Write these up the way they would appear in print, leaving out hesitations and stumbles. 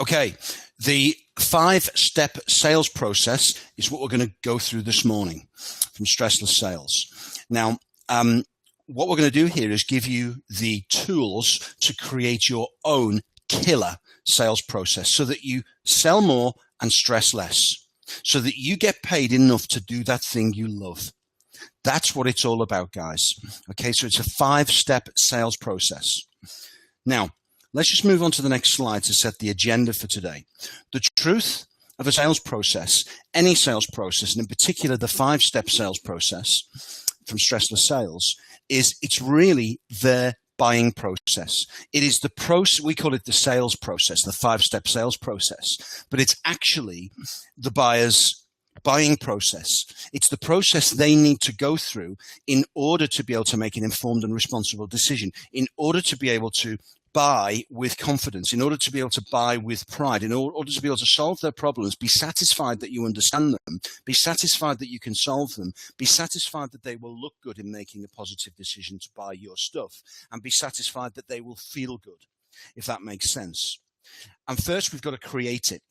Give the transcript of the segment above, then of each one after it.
Okay, the 5-step sales process is what we're going to go through this morning from Stressless Sales. Now, what we're going to do here is give you the tools to create your own killer sales process so that you sell more and stress less, so that you get paid enough to do that thing you love. That's what it's all about, guys. Okay, so it's a 5-step sales process. Now, let's just move on to the next slide to set the agenda for today. The truth of a sales process, any sales process, and in particular the 5-step sales process from Stressless Sales, is it's really their buying process. It is the process, we call it the sales process, the 5-step sales process, but it's actually the buyer's buying process. It's the process they need to go through in order to be able to make an informed and responsible decision, in order to be able to buy with confidence, in order to be able to buy with pride, in order to be able to solve their problems, be satisfied that you understand them, be satisfied that you can solve them, be satisfied that they will look good in making a positive decision to buy your stuff, and be satisfied that they will feel good, if that makes sense. And first, we've got to create it.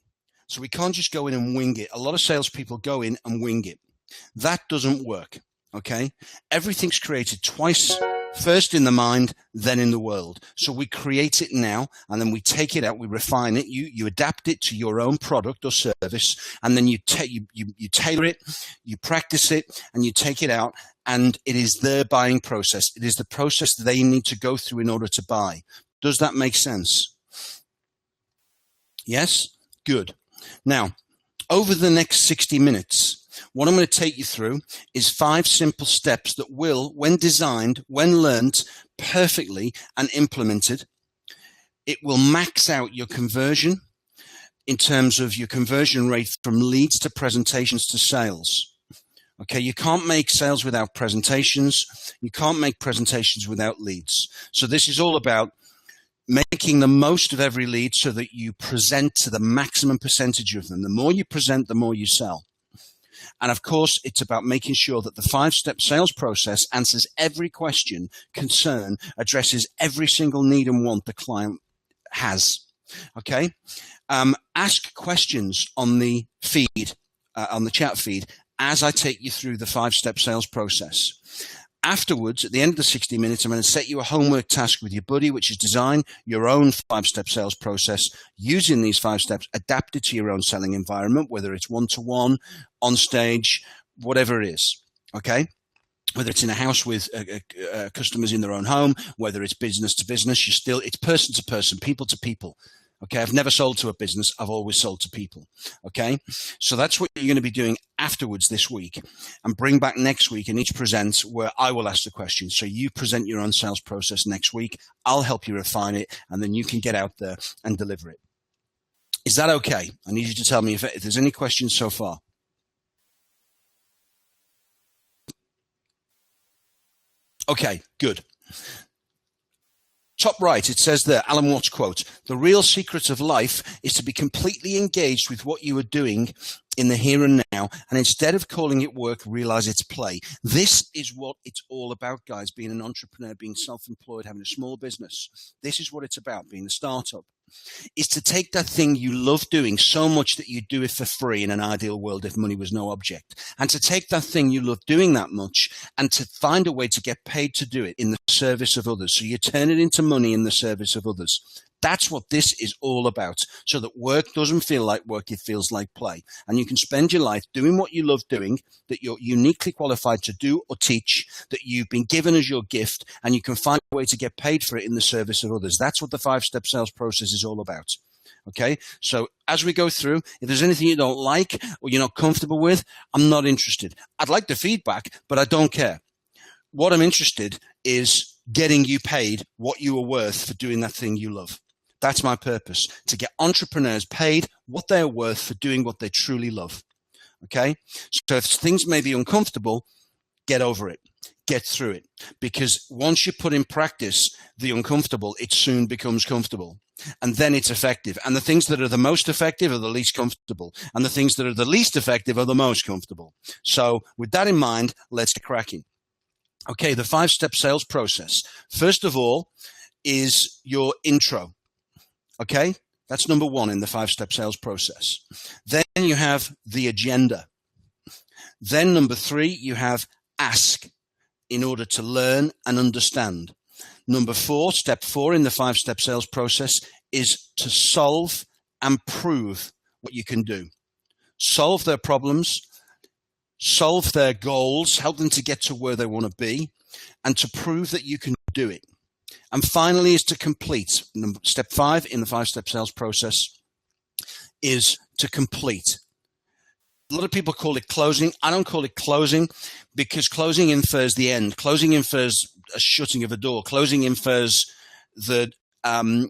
So we can't just go in and wing it. A lot of salespeople go in and wing it. That doesn't work, okay? Everything's created twice. First in the mind, then in the world. So we create it now, and then we take it out, we refine it, you adapt it to your own product or service, and then you tailor it, you practice it, and you take it out, and it is their buying process. It is the process they need to go through in order to buy. Does that make sense? Yes? Good. Now, over the next 60 minutes, what I'm going to take you through is 5 simple steps that will, when designed, when learned perfectly and implemented, it will max out your conversion in terms of your conversion rate from leads to presentations to sales. Okay, you can't make sales without presentations. You can't make presentations without leads. So this is all about making the most of every lead so that you present to the maximum percentage of them. The more you present, the more you sell. And of course, it's about making sure that the 5-step sales process answers every question, concern, addresses every single need and want the client has. Okay? Ask questions on the feed, on the chat feed, as I take you through the 5-step sales process. Afterwards, at the end of the 60 minutes, I'm going to set you a homework task with your buddy, which is design your own 5-step sales process using these 5 steps adapted to your own selling environment, whether it's one-to-one, on stage, whatever it is, okay? Whether it's in a house with customers in their own home, whether it's business to business, it's person to person, people to people. Okay, I've never sold to a business. I've always sold to people. Okay, so that's what you're going to be doing afterwards this week, and bring back next week and each presents where I will ask the question. So you present your own sales process next week. I'll help you refine it, and then you can get out there and deliver it. Is that okay? I need you to tell me if there's any questions so far. Okay, good. Top right, it says there, Alan Watts quote, "The real secret of life is to be completely engaged with what you are doing in the here and now, and instead of calling it work, realize it's play." This is what it's all about, guys, being an entrepreneur, being self-employed, having a small business. This is what it's about, being a startup, is to take that thing you love doing so much that you do it for free in an ideal world if money was no object, and to take that thing you love doing that much and to find a way to get paid to do it in the service of others. So you turn it into money in the service of others. That's what this is all about, so that work doesn't feel like work, it feels like play. And you can spend your life doing what you love doing, that you're uniquely qualified to do or teach, that you've been given as your gift, and you can find a way to get paid for it in the service of others. That's what the 5-step sales process is all about. Okay, so as we go through, if there's anything you don't like or you're not comfortable with, I'm not interested. I'd like the feedback, but I don't care. What I'm interested is getting you paid what you are worth for doing that thing you love. That's my purpose, to get entrepreneurs paid what they are worth for doing what they truly love. Okay? So if things may be uncomfortable, get over it. Get through it. Because once you put in practice the uncomfortable, it soon becomes comfortable. And then it's effective. And the things that are the most effective are the least comfortable. And the things that are the least effective are the most comfortable. So with that in mind, let's get cracking. Okay, the 5-step sales process. First of all is your intro. Okay, That's number one in the 5-step sales process. Then you have the agenda. Then number 3, you have ask in order to learn and understand. Number 4, step 4 in the 5-step sales process is to solve and prove what you can do. Solve their problems, solve their goals, help them to get to where they want to be, and to prove that you can do it. And finally is to complete. Step 5 in the 5-step sales process is to complete. A lot of people call it closing. I don't call it closing because closing infers the end. Closing infers a shutting of a door. Closing infers that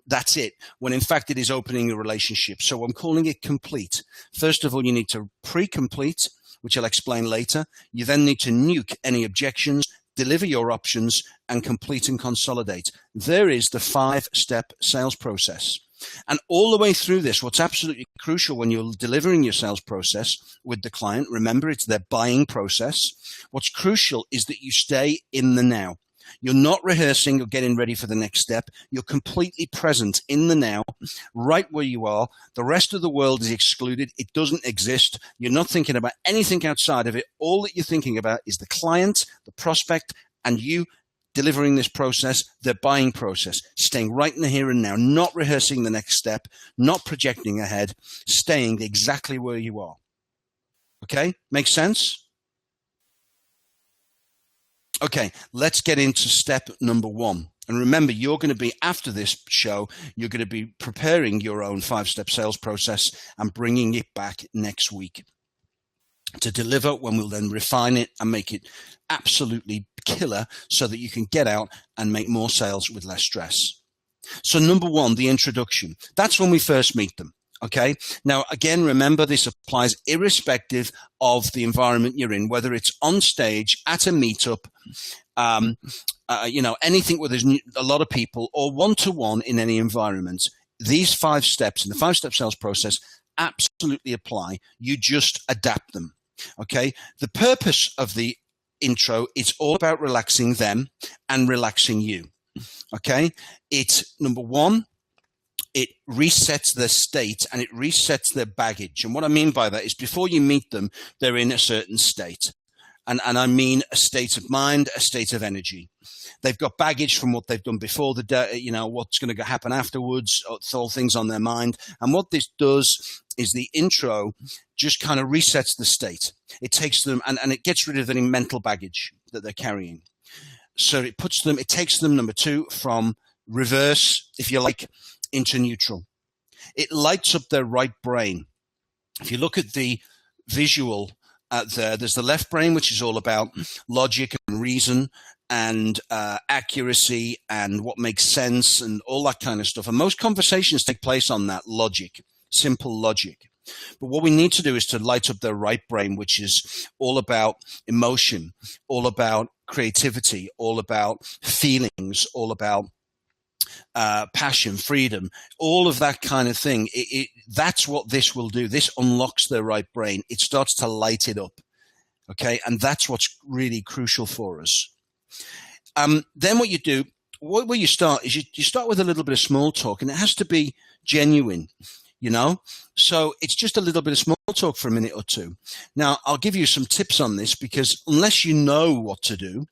that's it, when in fact it is opening a relationship. So I'm calling it complete. First of all, you need to pre-complete, which I'll explain later. You then need to nuke any objections, deliver your options, and complete and consolidate. There is the 5-step sales process. And all the way through this, what's absolutely crucial when you're delivering your sales process with the client, remember it's their buying process. What's crucial is that you stay in the now. You're not rehearsing or getting ready for the next step. You're completely present in the now, right where you are. The rest of the world is excluded. It doesn't exist. You're not thinking about anything outside of it. All that you're thinking about is the client, the prospect, and you delivering this process, their buying process, staying right in the here and now, not rehearsing the next step, not projecting ahead, staying exactly where you are. Okay, makes sense? Okay, let's get into step number 1. And remember, you're going to be, after this show, you're going to be preparing your own 5-step sales process and bringing it back next week to deliver, when we'll then refine it and make it absolutely killer so that you can get out and make more sales with less stress. So number 1, the introduction. That's when we first meet them. Okay. Now, again, remember this applies irrespective of the environment you're in, whether it's on stage, at a meetup, anything where there's a lot of people, or one-to-one in any environment. These 5 steps in the 5-step sales process absolutely apply. You just adapt them. Okay. The purpose of the intro is all about relaxing them and relaxing you. Okay. It's number 1. It resets their state and it resets their baggage. And what I mean by that is before you meet them, they're in a certain state. And I mean a state of mind, a state of energy. They've got baggage from what they've done before the day, what's going to happen afterwards, it's all things on their mind. And what this does is the intro just kind of resets the state. It takes them and it gets rid of any mental baggage that they're carrying. So it takes them, number 2, from reverse, if you like, into neutral. It lights up their right brain. If you look at the visual there's the left brain, which is all about logic and reason and accuracy and what makes sense and all that kind of stuff. And most conversations take place on that logic, simple logic. But what we need to do is to light up their right brain, which is all about emotion, all about creativity, all about feelings, all about passion, freedom, all of that kind of thing. That's what this will do. This unlocks their right brain. It starts to light it up. Okay. And that's what's really crucial for us. Then what you do, where you start is you start with a little bit of small talk, and it has to be genuine. So it's just a little bit of small talk for a minute or 2. Now, I'll give you some tips on this, because unless you know what to do,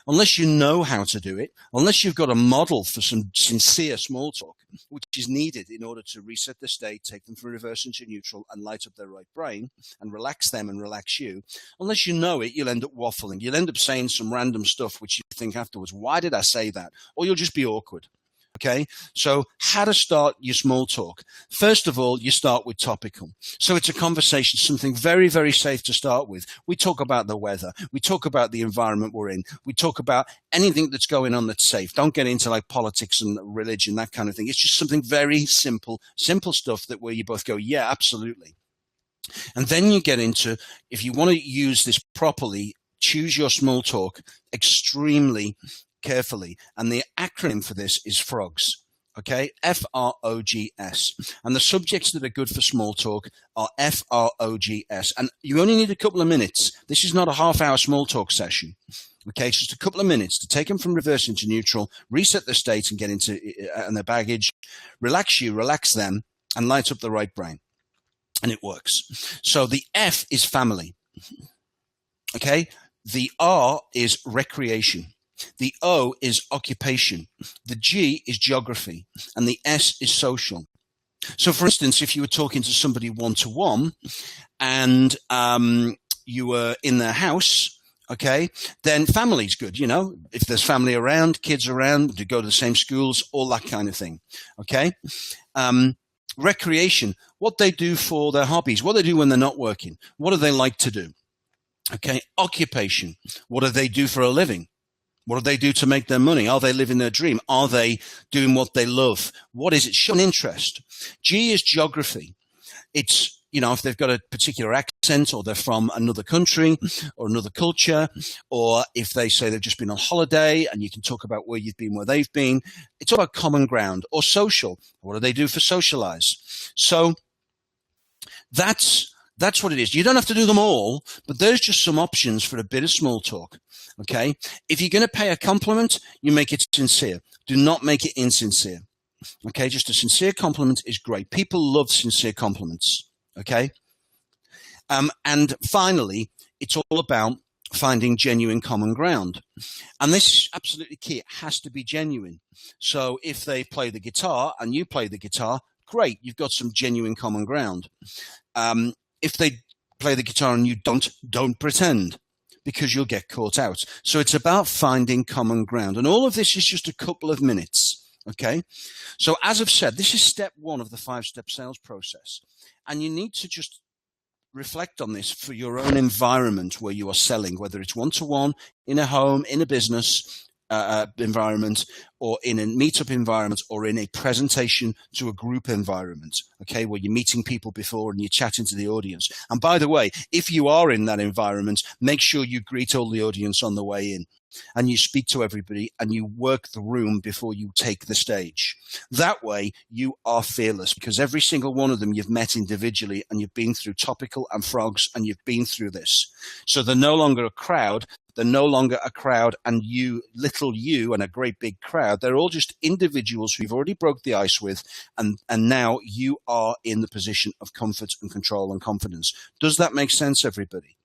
unless you know how to do it, unless you've got a model for some sincere small talk, which is needed in order to reset the state, take them from reverse into neutral and light up their right brain and relax them and relax you, unless you know it, you'll end up waffling. You'll end up saying some random stuff which you think afterwards, why did I say that? Or you'll just be awkward. Okay, so how to start your small talk. First of all, you start with topical. So it's a conversation, something very, very safe to start with. We talk about the weather. We talk about the environment we're in. We talk about anything that's going on that's safe. Don't get into like politics and religion, that kind of thing. It's just something very simple stuff that where you both go, yeah, absolutely. And then you get into, if you want to use this properly, choose your small talk extremely carefully. And the acronym for this is FROGS. Okay, FROGS. And the subjects that are good for small talk are FROGS. And you only need a couple of minutes. This is not a half-hour small talk session. Okay, it's just a couple of minutes to take them from reverse into neutral, reset the state and get into and their baggage, relax you, relax them, and lights up the right brain. And it works. So the F is family. Okay. The R is recreation. The O is occupation. The G is geography. And the S is social. So, for instance, if you were talking to somebody one-to-one and you were in their house, okay, then family's good. You know, if there's family around, kids around, to go to the same schools, all that kind of thing. Okay. Recreation, what they do for their hobbies, what they do when they're not working, what do they like to do? Okay. Occupation, what do they do for a living? What do they do to make their money? Are they living their dream? Are they doing what they love? What is it? Show an interest. G is geography. It's, you know, if they've got a particular accent or they're from another country or another culture, or if they say they've just been on holiday and you can talk about where you've been, where they've been. It's all about common ground. Or social. What do they do for socialize? So that's what it is. You don't have to do them all, but there's just some options for a bit of small talk. Okay. If you're going to pay a compliment, you make it sincere. Do not make it insincere. Okay. Just a sincere compliment is great. People love sincere compliments. Okay. And finally, it's all about finding genuine common ground. And this is absolutely key. It has to be genuine. So if they play the guitar and you play the guitar, great. You've got some genuine common ground. If they play the guitar and you don't pretend, because you'll get caught out. So it's about finding common ground. And all of this is just a couple of minutes. Okay. So as I've said, this is step 1 of the 5-step sales process. And you need to just reflect on this for your own environment where you are selling, whether it's one-to-one, in a home, in a business environment, or in a meetup environment, or in a presentation to a group environment, okay, where you're meeting people before and you're chatting to the audience. And by the way, if you are in that environment, make sure you greet all the audience on the way in and you speak to everybody and you work the room before you take the stage. That way you are fearless, because every single one of them you've met individually and you've been through topical and frogs and you've been through this. So they're no longer a crowd. They're no longer a crowd and you, little you, and a great big crowd. They're all just individuals who you've already broke the ice with, and now you are in the position of comfort and control and confidence. Does that make sense, everybody?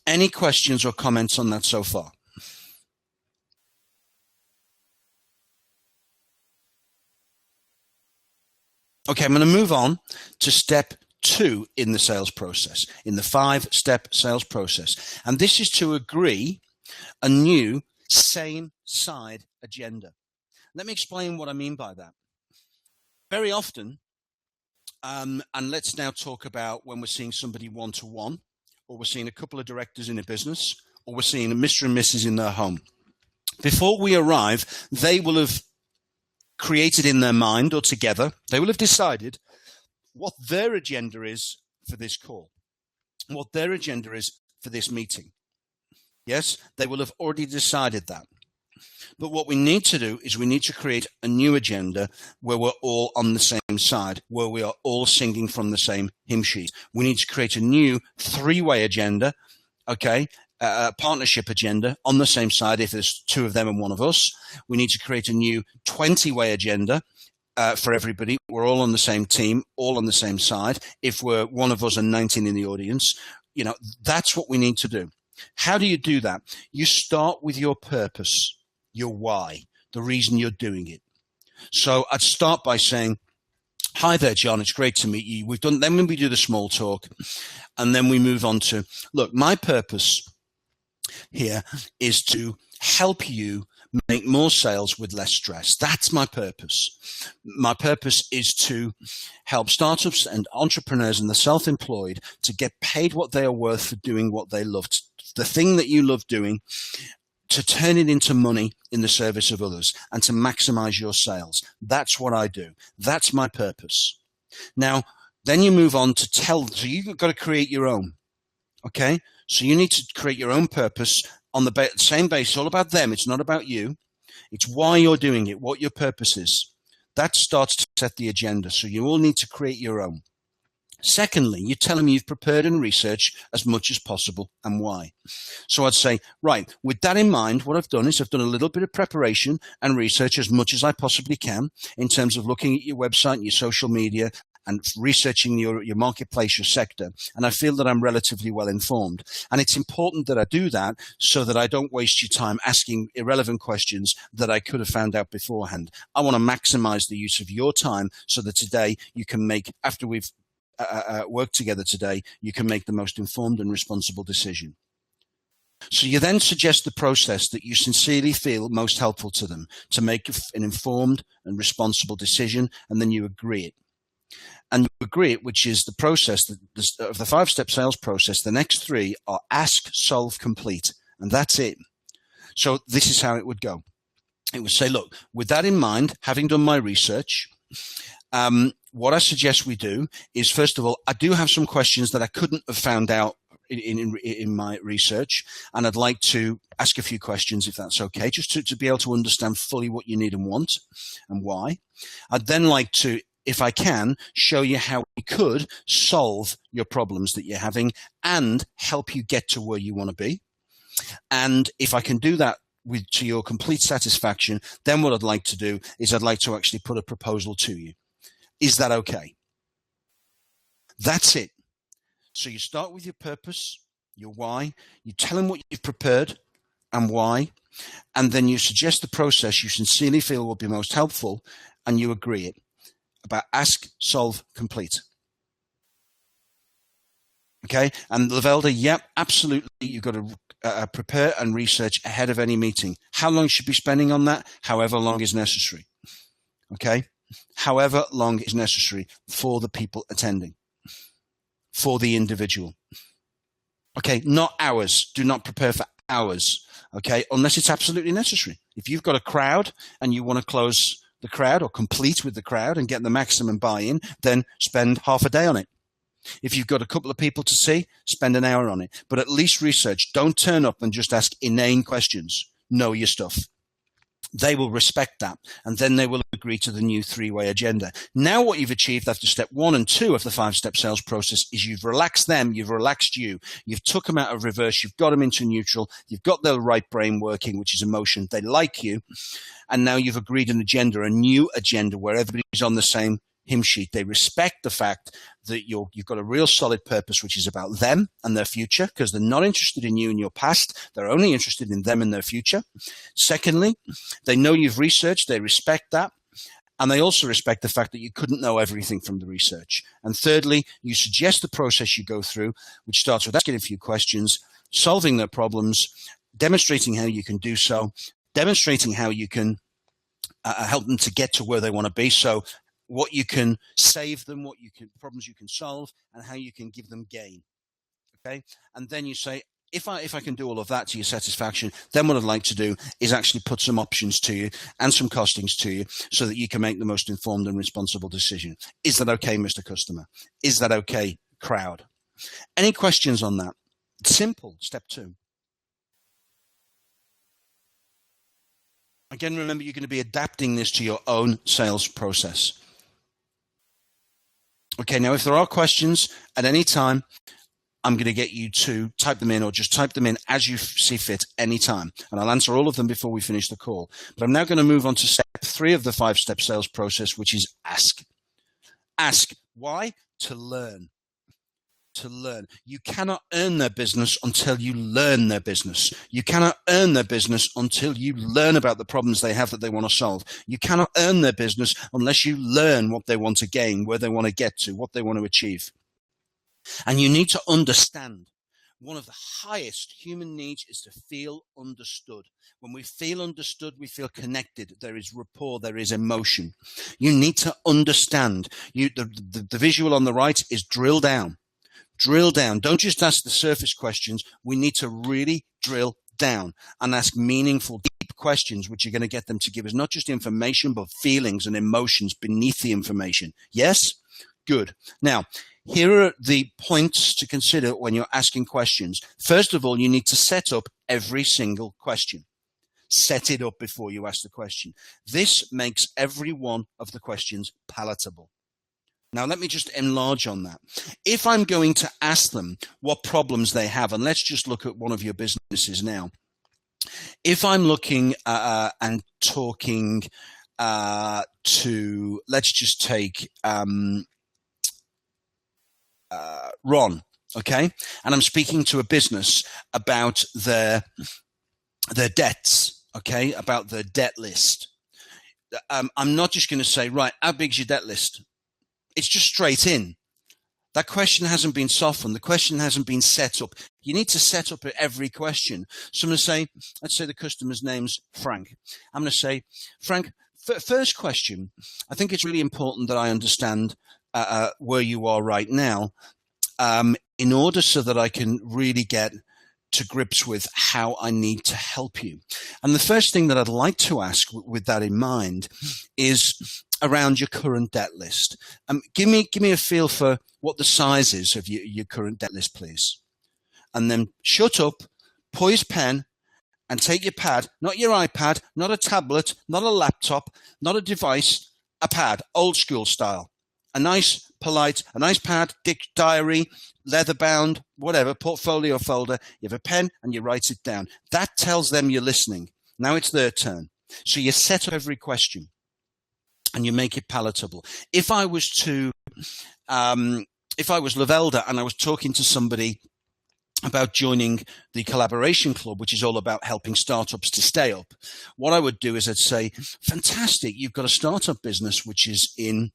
Any questions or comments on that so far? Okay, I'm going to move on to step 2 in the sales process, in the 5-step sales process. And this is to agree a new same side agenda. Let me explain what I mean by that. Very often, and let's now talk about when we're seeing somebody one-to-one, or we're seeing a couple of directors in a business, or we're seeing a Mr. and Mrs. in their home. Before we arrive, they will have created in their mind, or together, they will have decided what their agenda is for this call, what their agenda is for this meeting. Yes, they will have already decided that. But what we need to do is we need to create a new agenda where we're all on the same side, where we are all singing from the same hymn sheet. We need to create a new 3-way agenda, okay, partnership agenda on the same side if there's 2 of them and 1 of us. We need to create a new 20-way agenda for everybody. We're all on the same team, all on the same side. If we're 1 of us and 19 in the audience, you know, that's what we need to do. How do you do that? You start with your purpose, your why, the reason you're doing it. So I'd start by saying, hi there, John. It's great to meet you. Then when we do the small talk, and then we move on to, look, my purpose here is to help you make more sales with less stress. That's my purpose. My purpose is to help startups and entrepreneurs and the self-employed to get paid what they are worth for doing what they love. The thing that you love doing, to turn it into money in the service of others and to maximize your sales. That's what I do. That's my purpose. Now, then you move on to so you've got to create your own. Okay? So you need to create your own purpose on the same basis, all about them. It's not about you. It's why you're doing it, what your purpose is. That starts to set the agenda. So you all need to create your own. Secondly, you tell them you've prepared and researched as much as possible and why. So I'd say, right, with that in mind, what I've done is I've done a little bit of preparation and research as much as I possibly can in terms of looking at your website and your social media and researching your marketplace, your sector. And I feel that I'm relatively well informed. And it's important that I do that so that I don't waste your time asking irrelevant questions that I could have found out beforehand. I want to maximize the use of your time so that today you can make, after we've worked together today, you can make the most informed and responsible decision. So you then suggest the process that you sincerely feel most helpful to them to make an informed and responsible decision, and then you agree it. And you agree it, which is the process of the 5-step sales process. The next 3 are ask, solve, complete, and that's it. So this is how it would go. It would say, look, with that in mind, having done my research, what I suggest we do is, first of all, I do have some questions that I couldn't have found out in my research, and I'd like to ask a few questions, if that's okay, just to be able to understand fully what you need and want and why. I'd then like to, if I can, show you how we could solve your problems that you're having and help you get to where you want to be. And if I can do that to your complete satisfaction, then what I'd like to do is I'd like to actually put a proposal to you. Is that okay? That's it. So you start with your purpose, your why, you tell them what you've prepared and why, and then you suggest the process you sincerely feel will be most helpful, and you agree it. About ask, solve, complete. Okay, and Lavelda, yep, absolutely. You've got to prepare and research ahead of any meeting. How long you should be spending on that? However long is necessary. Okay, however long is necessary for the people attending, for the individual. Okay, not hours. Do not prepare for hours. Okay, unless it's absolutely necessary. If you've got a crowd and you want to close the crowd or complete with the crowd and get the maximum buy-in, then spend half a day on it. If you've got a couple of people to see, spend an hour on it. But at least research. Don't turn up and just ask inane questions. Know your stuff. They will respect that, and then they will agree to the new 3-way agenda. Now what you've achieved after step 1 and 2 of the 5-step sales process is you've relaxed them, you've relaxed you, you've took them out of reverse, you've got them into neutral, you've got their right brain working, which is emotion. They like you, and now you've agreed an agenda, a new agenda where everybody's on the same hymn sheet. They respect the fact that you've got a real solid purpose, which is about them and their future, because they're not interested in you and your past. They're only interested in them and their future. Secondly, they know you've researched. They respect that. And they also respect the fact that you couldn't know everything from the research. And thirdly, you suggest the process you go through, which starts with asking a few questions, solving their problems, demonstrating how you can do so, demonstrating how you can help them to get to where they want to be. So what you can save them, what you can, problems you can solve, and how you can give them gain. Okay, and then you say, if I can do all of that to your satisfaction, then what I'd like to do is actually put some options to you and some costings to you so that you can make the most informed and responsible decision. Is that okay, Mr. Customer? Is that okay, crowd? Any questions on that? Simple. Step 2. Again, remember, you're going to be adapting this to your own sales process. Okay, now if there are questions at any time, I'm going to get you to type them in, or just type them in as you see fit anytime. And I'll answer all of them before we finish the call. But I'm now going to move on to step 3 of the 5-step sales process, which is ask. Ask. Why? To learn. To learn. You cannot earn their business until you learn their business. You cannot earn their business until you learn about the problems they have that they want to solve. You cannot earn their business unless you learn what they want to gain, where they want to get to, what they want to achieve. And you need to understand. One of the highest human needs is to feel understood. When we feel understood, we feel connected. There is rapport. There is emotion. You need to understand. The visual on the right is drill down. Drill down. Don't just ask the surface questions. We need to really drill down and ask meaningful, deep questions, which are going to get them to give us not just information, but feelings and emotions beneath the information. Yes? Good. Now, here are the points to consider when you're asking questions. First of all, you need to set up every single question. Set it up before you ask the question. This makes every one of the questions palatable. Now, let me just enlarge on that. If I'm going to ask them what problems they have, and let's just look at one of your businesses now. If I'm looking and talking to, let's just take Ron, okay? And I'm speaking to a business about their debts, okay? About their debt list. I'm not just going to say, right, how big's your debt list? It's just straight in. That question hasn't been softened. The question hasn't been set up. You need to set up every question. So I'm going to say, let's say the customer's name's Frank. I'm going to say, Frank, first question, I think it's really important that I understand where you are right now in order so that I can really get to grips with how I need to help you. And the first thing that I'd like to ask with that in mind is around your current debt list. Give me a feel for what the size is of your current debt list, please. And then shut up, poise pen, and take your pad, not your iPad, not a tablet, not a laptop, not a device, a pad, old school style. A nice pad, diary, leather bound, whatever, portfolio folder. You have a pen and you write it down. That tells them you're listening. Now it's their turn. So you set up every question and you make it palatable. If I was Lavelda and I was talking to somebody about joining the Collaboration Club, which is all about helping startups to stay up, what I would do is I'd say, fantastic, you've got a startup business which is in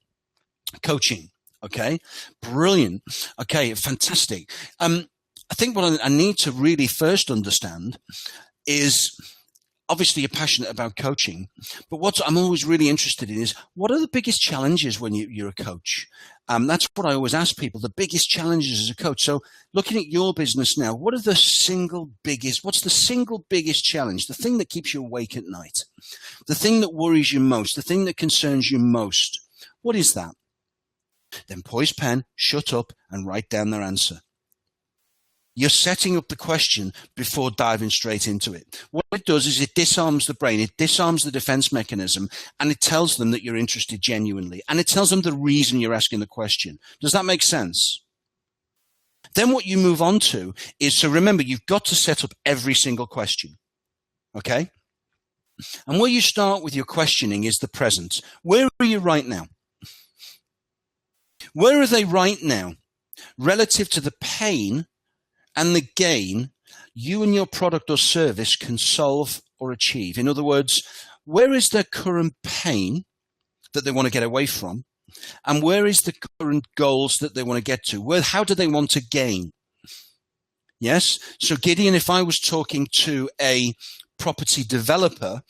coaching. Okay, brilliant. Okay, fantastic. I think what I need to really first understand is, obviously you're passionate about coaching, but what I'm always really interested in is, what are the biggest challenges when you're a coach? That's what I always ask people, the biggest challenges as a coach. So looking at your business now, what's the single biggest challenge, the thing that keeps you awake at night, the thing that worries you most, the thing that concerns you most? What is that? Then poise pen, shut up, and write down their answer. You're setting up the question before diving straight into it. What it does is it disarms the brain, it disarms the defense mechanism, and it tells them that you're interested genuinely. And it tells them the reason you're asking the question. Does that make sense? Then what you move on to is, so remember, you've got to set up every single question. Okay? And where you start with your questioning is the present. Where are you right now? Where are they right now relative to the pain and the gain you and your product or service can solve or achieve? In other words, where is their current pain that they want to get away from? And where is the current goals that they want to get to? How do they want to gain? Yes? So Gideon, if I was talking to a property developer,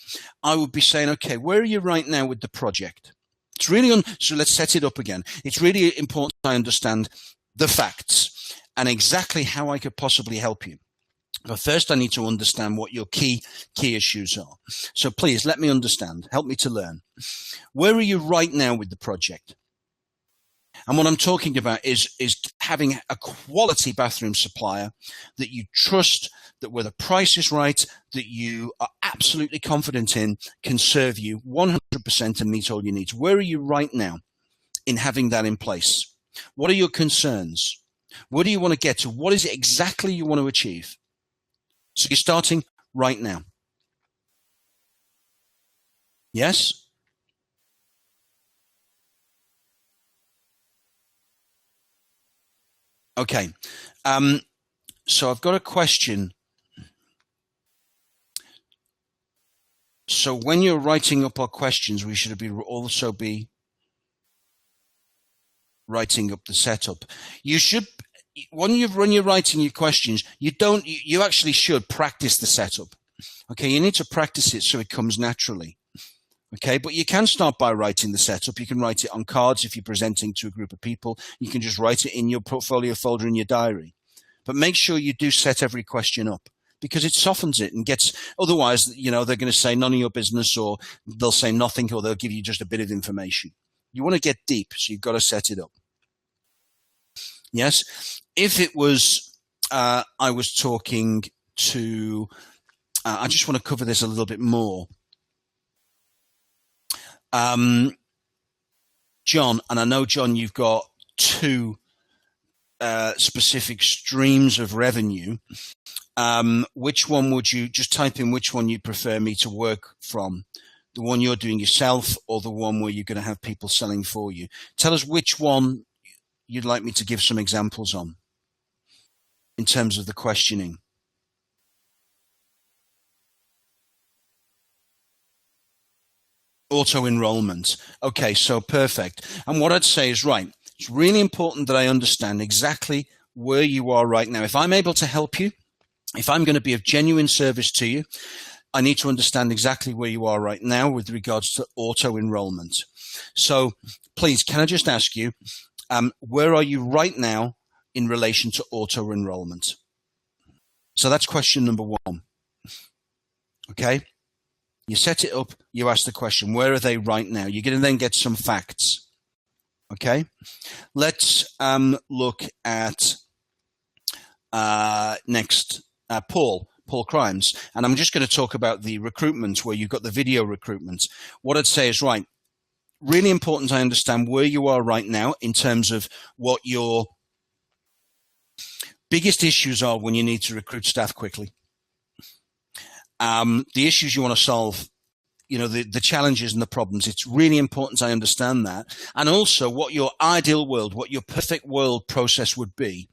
I would be saying, okay, where are you right now with the project? It's really so let's set it up again. It's really important I understand the facts and exactly how I could possibly help you. But first, I need to understand what your key issues are. So please let me understand. Help me to learn. Where are you right now with the project? And what I'm talking about is having a quality bathroom supplier that you trust, that where the price is right, that you are absolutely confident in, can serve you 100% and meet all your needs. Where are you right now in having that in place? What are your concerns? Where do you want to get to? What is it exactly you want to achieve? So you're starting right now. Yes? Okay. So I've got a question. So when you're writing up our questions, we should also be writing up the setup. You should, when you're writing your questions, you actually should practice the setup. Okay, you need to practice it so it comes naturally. Okay, but you can start by writing the setup. You can write it on cards if you're presenting to a group of people. You can just write it in your portfolio folder in your diary. But make sure you do set every question up, because it softens it and gets, otherwise, they're going to say none of your business, or they'll say nothing, or they'll give you just a bit of information. You want to get deep, so you've got to set it up. Yes. If it was, I was talking to, I just want to cover this a little bit more. John, and I know, John, you've got two specific streams of revenue. Which one would you just type in? Which one you prefer me to work from? The one you're doing yourself, or the one where you're going to have people selling for you? Tell us which one you'd like me to give some examples on in terms of the questioning. Auto enrollment. Okay, so perfect. And what I'd say is, right, it's really important that I understand exactly where you are right now. If I'm able to help you, if I'm going to be of genuine service to you, I need to understand exactly where you are right now with regards to auto enrollment. So please, can I just ask you, where are you right now in relation to auto enrollment? So that's question number one. Okay. You set it up, you ask the question, where are they right now? You're going to then get some facts. Okay. Let's look at next, Paul Crimes. And I'm just going to talk about the recruitment where you've got the video recruitment. What I'd say is, right, really important I understand where you are right now in terms of what your biggest issues are when you need to recruit staff quickly. The issues you want to solve, you know, the challenges and the problems. It's really important I understand that. And also what your ideal world, what your perfect world process would be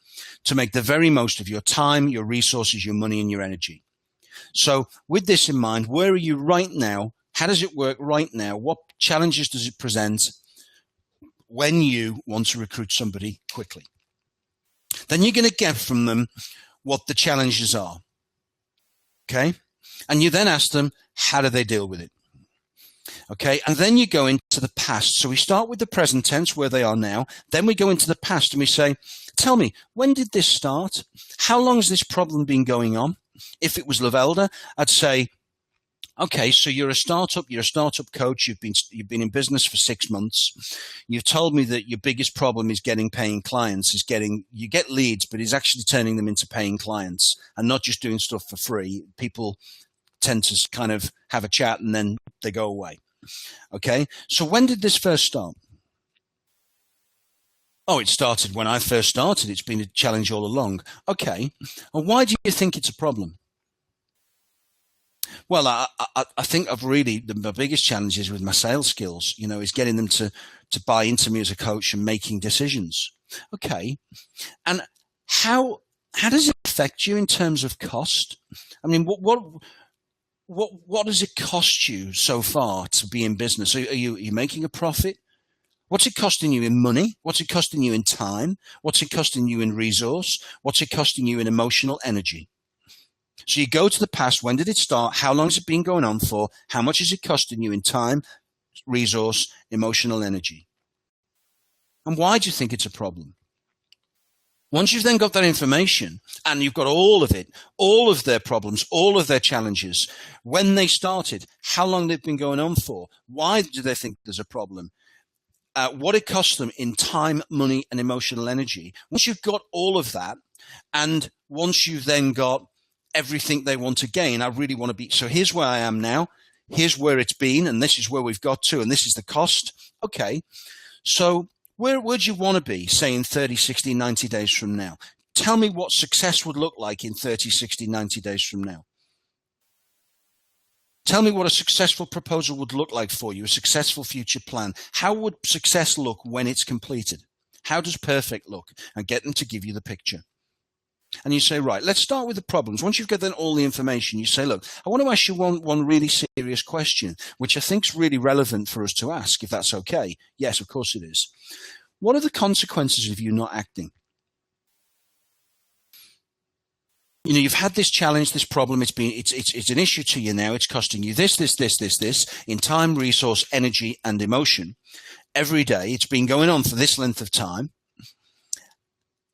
to make the very most of your time, your resources, your money, and your energy. So with this in mind, where are you right now? How does it work right now? What challenges does it present when you want to recruit somebody quickly? Then you're going to get from them what the challenges are. Okay? And you then ask them, how do they deal with it? Okay, and then you go into the past. So we start with the present tense, where they are now. Then we go into the past and we say, tell me, when did this start? How long has this problem been going on? If it was Lavelda, I'd say, okay, so you're a startup coach. You've been in business for 6 months. You've told me that your biggest problem is getting paying clients, you get leads, but it's actually turning them into paying clients and not just doing stuff for free. People tend to kind of have a chat and then they go away. Okay, so when did this first start? Oh, it started when I first started. It's been a challenge all along. Okay, and why do you think it's a problem? Well, I think I've really, my biggest challenge is with my sales skills, you know, is getting them to buy into me as a coach and making decisions. Okay, and how does it affect you in terms of cost? I mean, what does it cost you so far to be in business? Are you making a profit? What's it costing you in money? What's it costing you in time? What's it costing you in resource? What's it costing you in emotional energy? So you go to the past. When did it start? How long has it been going on for? How much is it costing you in time, resource, emotional energy? And why do you think it's a problem? Once you've then got that information and you've got all of it, all of their problems, all of their challenges, when they started, how long they've been going on for, why do they think there's a problem, what it costs them in time, money, and emotional energy. Once you've got all of that, and once you've then got everything they want to gain, I really want to be, so here's where I am now, here's where it's been, and this is where we've got to, and this is the cost. Okay, so where would you want to be, say, in 30, 60, 90 days from now? Tell me what success would look like in 30, 60, 90 days from now. Tell me what a successful proposal would look like for you, a successful future plan. How would success look when it's completed? How does perfect look? And get them to give you the picture. And you say, right, let's start with the problems. Once you've got then all the information, you say, look, I want to ask you one really serious question, which I think is really relevant for us to ask, if that's okay. Yes, of course it is. What are the consequences of you not acting? You know, you've had this challenge, this problem. It's an issue to you now. It's costing you this in time, resource, energy, and emotion every day. It's been going on for this length of time.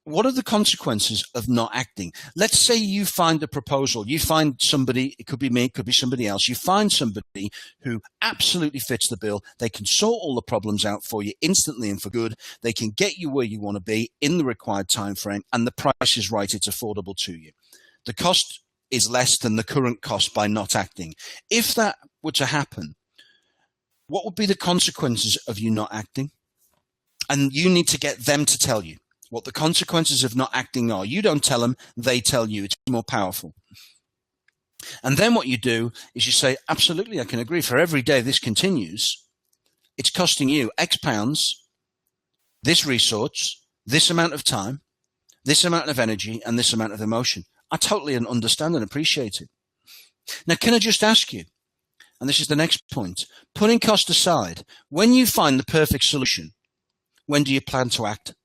What are the consequences of not acting? Let's say you find a proposal, you find somebody, it could be me, it could be somebody else. You find somebody who absolutely fits the bill. They can sort all the problems out for you instantly and for good. They can get you where you want to be in the required time frame, and the price is right. It's affordable to you. The cost is less than the current cost by not acting. If that were to happen, what would be the consequences of you not acting? And you need to get them to tell you what the consequences of not acting are. You don't tell them, they tell you. It's more powerful. And then what you do is you say, absolutely, I can agree. For every day this continues, it's costing you X pounds, this resource, this amount of time, this amount of energy, and this amount of emotion. I totally understand and appreciate it. Now, can I just ask you, and this is the next point, putting cost aside, when you find the perfect solution, when do you plan to act?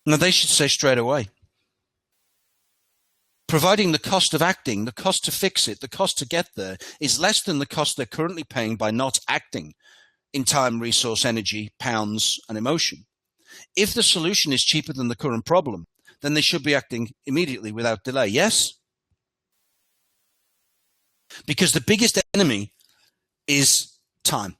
Now, they should say straight away. Providing the cost of acting, the cost to fix it, the cost to get there is less than the cost they're currently paying by not acting in time, resource, energy, pounds, and emotion. If the solution is cheaper than the current problem, then they should be acting immediately without delay. Yes? Because the biggest enemy is time.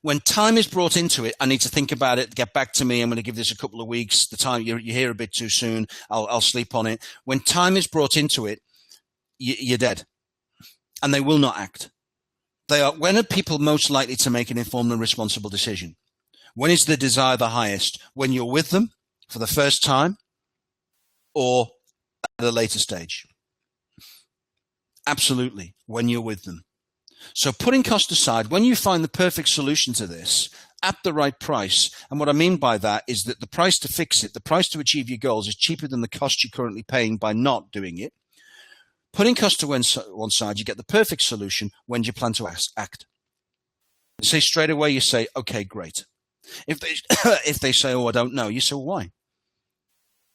When time is brought into it, I need to think about it, get back to me. I'm going to give this a couple of weeks. The time you're here a bit too soon. I'll sleep on it. When time is brought into it, you're dead. And they will not act. When are people most likely to make an informed and responsible decision? When is the desire the highest? When you're with them for the first time or at a later stage? Absolutely, when you're with them. So putting cost aside, when you find the perfect solution to this at the right price, and what I mean by that is that the price to fix it, the price to achieve your goals is cheaper than the cost you're currently paying by not doing it. Putting cost to one side, you get the perfect solution. When do you plan to act? You say straight away, you say, okay, great. If they say, oh, I don't know, you say, well, why?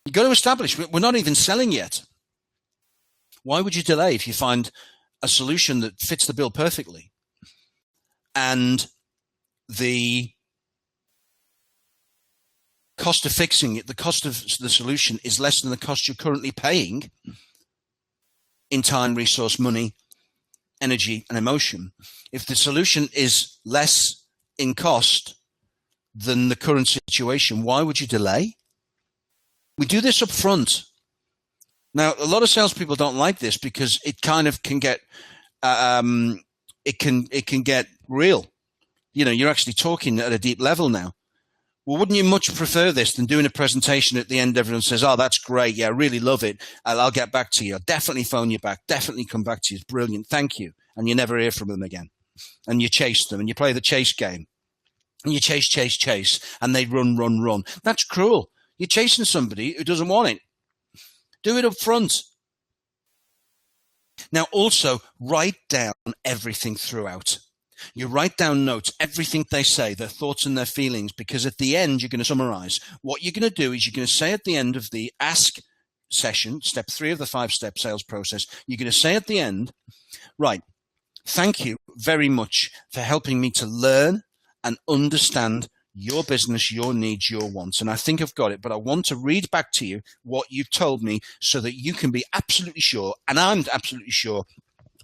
You've got to establish, we're not even selling yet. Why would you delay if you find a solution that fits the bill perfectly and the cost of fixing it, the cost of the solution is less than the cost you're currently paying in time, resource, money, energy, and emotion? If the solution is less in cost than the current situation, why would you delay? We do this up front. Now, a lot of salespeople don't like this because it kind of can get, it can get real. You know, you're actually talking at a deep level now. Well, wouldn't you much prefer this than doing a presentation at the end? Everyone says, oh, that's great. Yeah, I really love it. I'll get back to you. I'll definitely phone you back. Definitely come back to you. It's brilliant. Thank you. And you never hear from them again. And you chase them and you play the chase game. And you chase, and they run. That's cruel. You're chasing somebody who doesn't want it. Do it up front. Now, also, write down everything throughout. You write down notes, everything they say, their thoughts and their feelings, because at the end, you're going to summarize. What you're going to do is you're going to say at the end of the ask session, step 3 of the 5-step sales process, you're going to say at the end, right, thank you very much for helping me to learn and understand your business, your needs, your wants. And I think I've got it, but I want to read back to you what you've told me so that you can be absolutely sure, and I'm absolutely sure,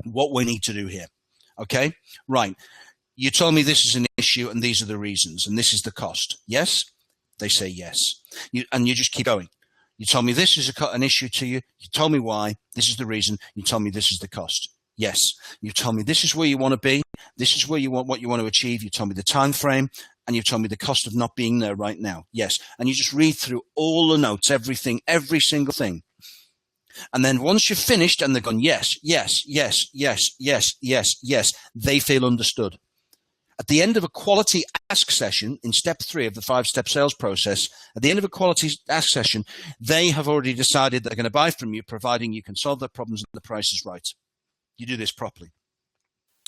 what we need to do here. Okay? Right. You told me this is an issue and these are the reasons and this is the cost. Yes? They say yes. And you just keep going. You told me this is an issue to you. You told me why. This is the reason. You told me this is the cost. Yes. You told me this is where you want to be. This is where you want what you want to achieve. You told me the time frame. And you've told me the cost of not being there right now. Yes. And you just read through all the notes, everything, every single thing. And then once you've finished and they've gone, yes, they feel understood. At the end of a quality ask session in step 3 of the 5-step sales process, at the end of a quality ask session, they have already decided they're going to buy from you, providing you can solve their problems and the price is right. You do this properly.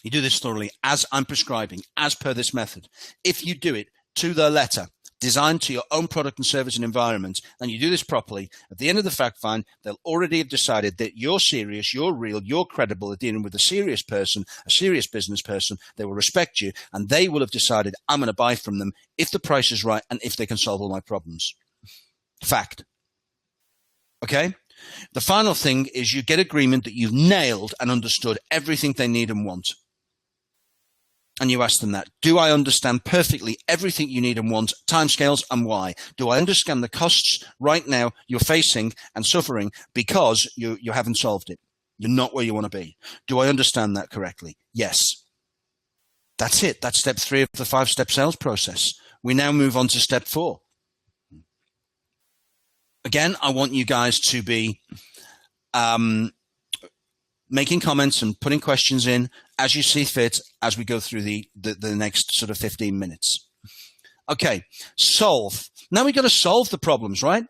You do this thoroughly, as I'm prescribing, as per this method. If you do it to the letter, designed to your own product and service and environment, and you do this properly, at the end of the fact find, they'll already have decided that you're serious, you're real, you're credible, they're dealing with a serious person, a serious business person. They will respect you, and they will have decided, I'm going to buy from them if the price is right and if they can solve all my problems. Fact. Okay? The final thing is you get agreement that you've nailed and understood everything they need and want. And you ask them that. Do I understand perfectly everything you need and want, timescales, and why? Do I understand the costs right now you're facing and suffering because you haven't solved it? You're not where you want to be. Do I understand that correctly? Yes. That's it. That's step 3 of the 5-step sales process. We now move on to step 4. Again, I want you guys to be making comments and putting questions in as you see fit as we go through the next sort of 15 minutes. Okay, solve. Now we've got to solve the problems, right?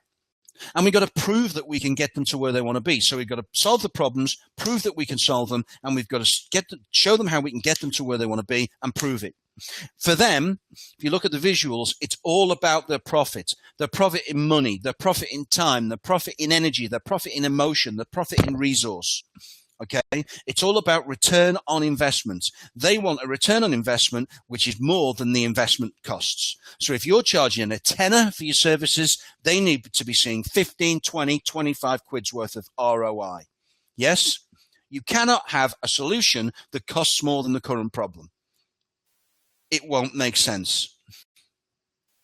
And we've got to prove that we can get them to where they want to be. So we've got to solve the problems, prove that we can solve them, and we've got to show them how we can get them to where they want to be and prove it. For them, if you look at the visuals, it's all about their profit in money, their profit in time, their profit in energy, their profit in emotion, their profit in resource. Okay, it's all about return on investment. They want a return on investment which is more than the investment costs. So if you're charging a tenner for your services, they need to be seeing 15, 20, 25 quid's worth of ROI. Yes, you cannot have a solution that costs more than the current problem. It won't make sense.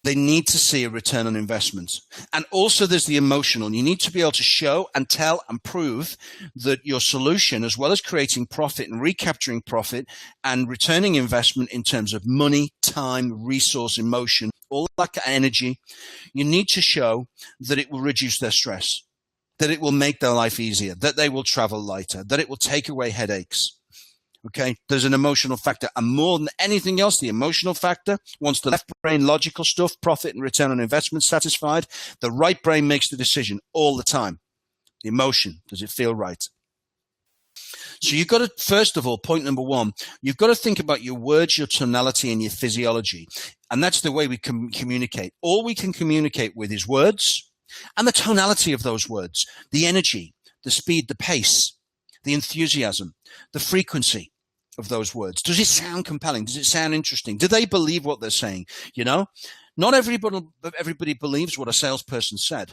They need to see a return on investment. And also there's the emotional. You need to be able to show and tell and prove that your solution, as well as creating profit and recapturing profit and returning investment in terms of money, time, resource, emotion, all that energy, you need to show that it will reduce their stress, that it will make their life easier, that they will travel lighter, that it will take away headaches. Okay, there's an emotional factor, and more than anything else, the emotional factor, once the left brain logical stuff, profit and return on investment satisfied, the right brain makes the decision all the time. The emotion, does it feel right? So you've got to, first of all, point number 1, you've got to think about your words, your tonality, and your physiology. And that's the way we can communicate. All we can communicate with is words and the tonality of those words, the energy, the speed, the pace, the enthusiasm, the frequency of those words. Does it sound compelling? Does it sound interesting? Do they believe what they're saying? You know, not everybody believes what a salesperson said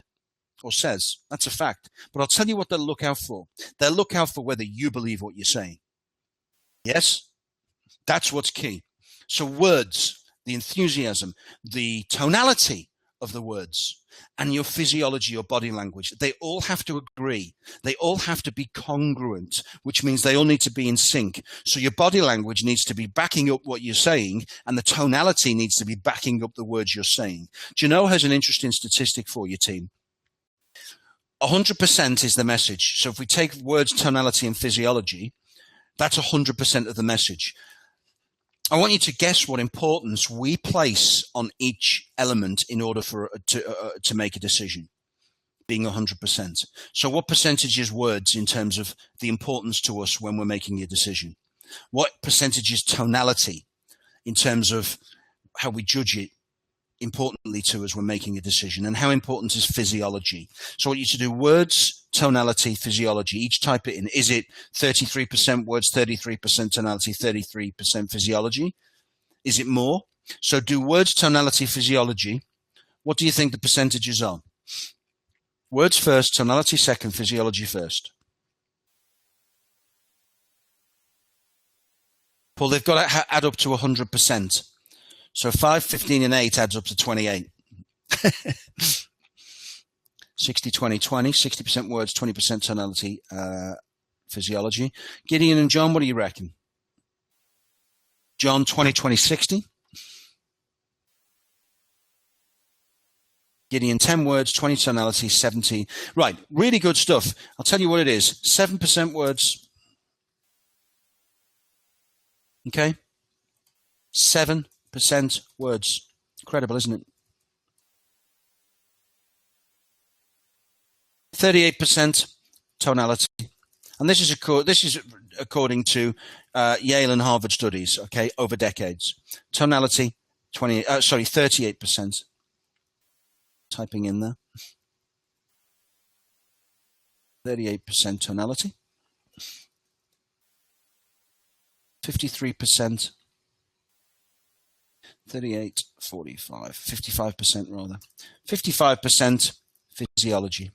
or says. That's a fact. But I'll tell you what they'll look out for. They'll look out for whether you believe what you're saying. Yes? That's what's key. So words, the enthusiasm, the tonality of the words, and your physiology, your body language, they all have to agree. They all have to be congruent, which means they all need to be in sync. So your body language needs to be backing up what you're saying, and the tonality needs to be backing up the words you're saying. Do you know, has an interesting statistic for your team? 100% is the message. So if we take words, tonality, and physiology, that's 100% of the message. I want you to guess what importance we place on each element in order for to make a decision, being 100%. So what percentage is words in terms of the importance to us when we're making a decision? What percentage is tonality in terms of how we judge it importantly to us when making a decision? And how important is physiology? So I want you to do words, tonality, physiology. Each type it in. Is it 33% words, 33% tonality, 33% physiology? Is it more? So do words, tonality, physiology. What do you think the percentages are? Words first, tonality second, physiology first. Paul, they've got to add up to 100%. So 5, 15, and 8 adds up to 28. 60, 20, 20, 60% words, 20% tonality, physiology. Gideon and John, what do you reckon? John, 20, 20, 60. Gideon, 10 words, 20 tonality, 70. Right, really good stuff. I'll tell you what it is. 7% words. Okay? 7% words. Incredible, isn't it? 38% tonality, and this is according to Yale and Harvard studies. Okay, over decades. Tonality, 38%. Typing in there. 38% tonality. 53%. 38, 45, 55% rather. 55% physiology.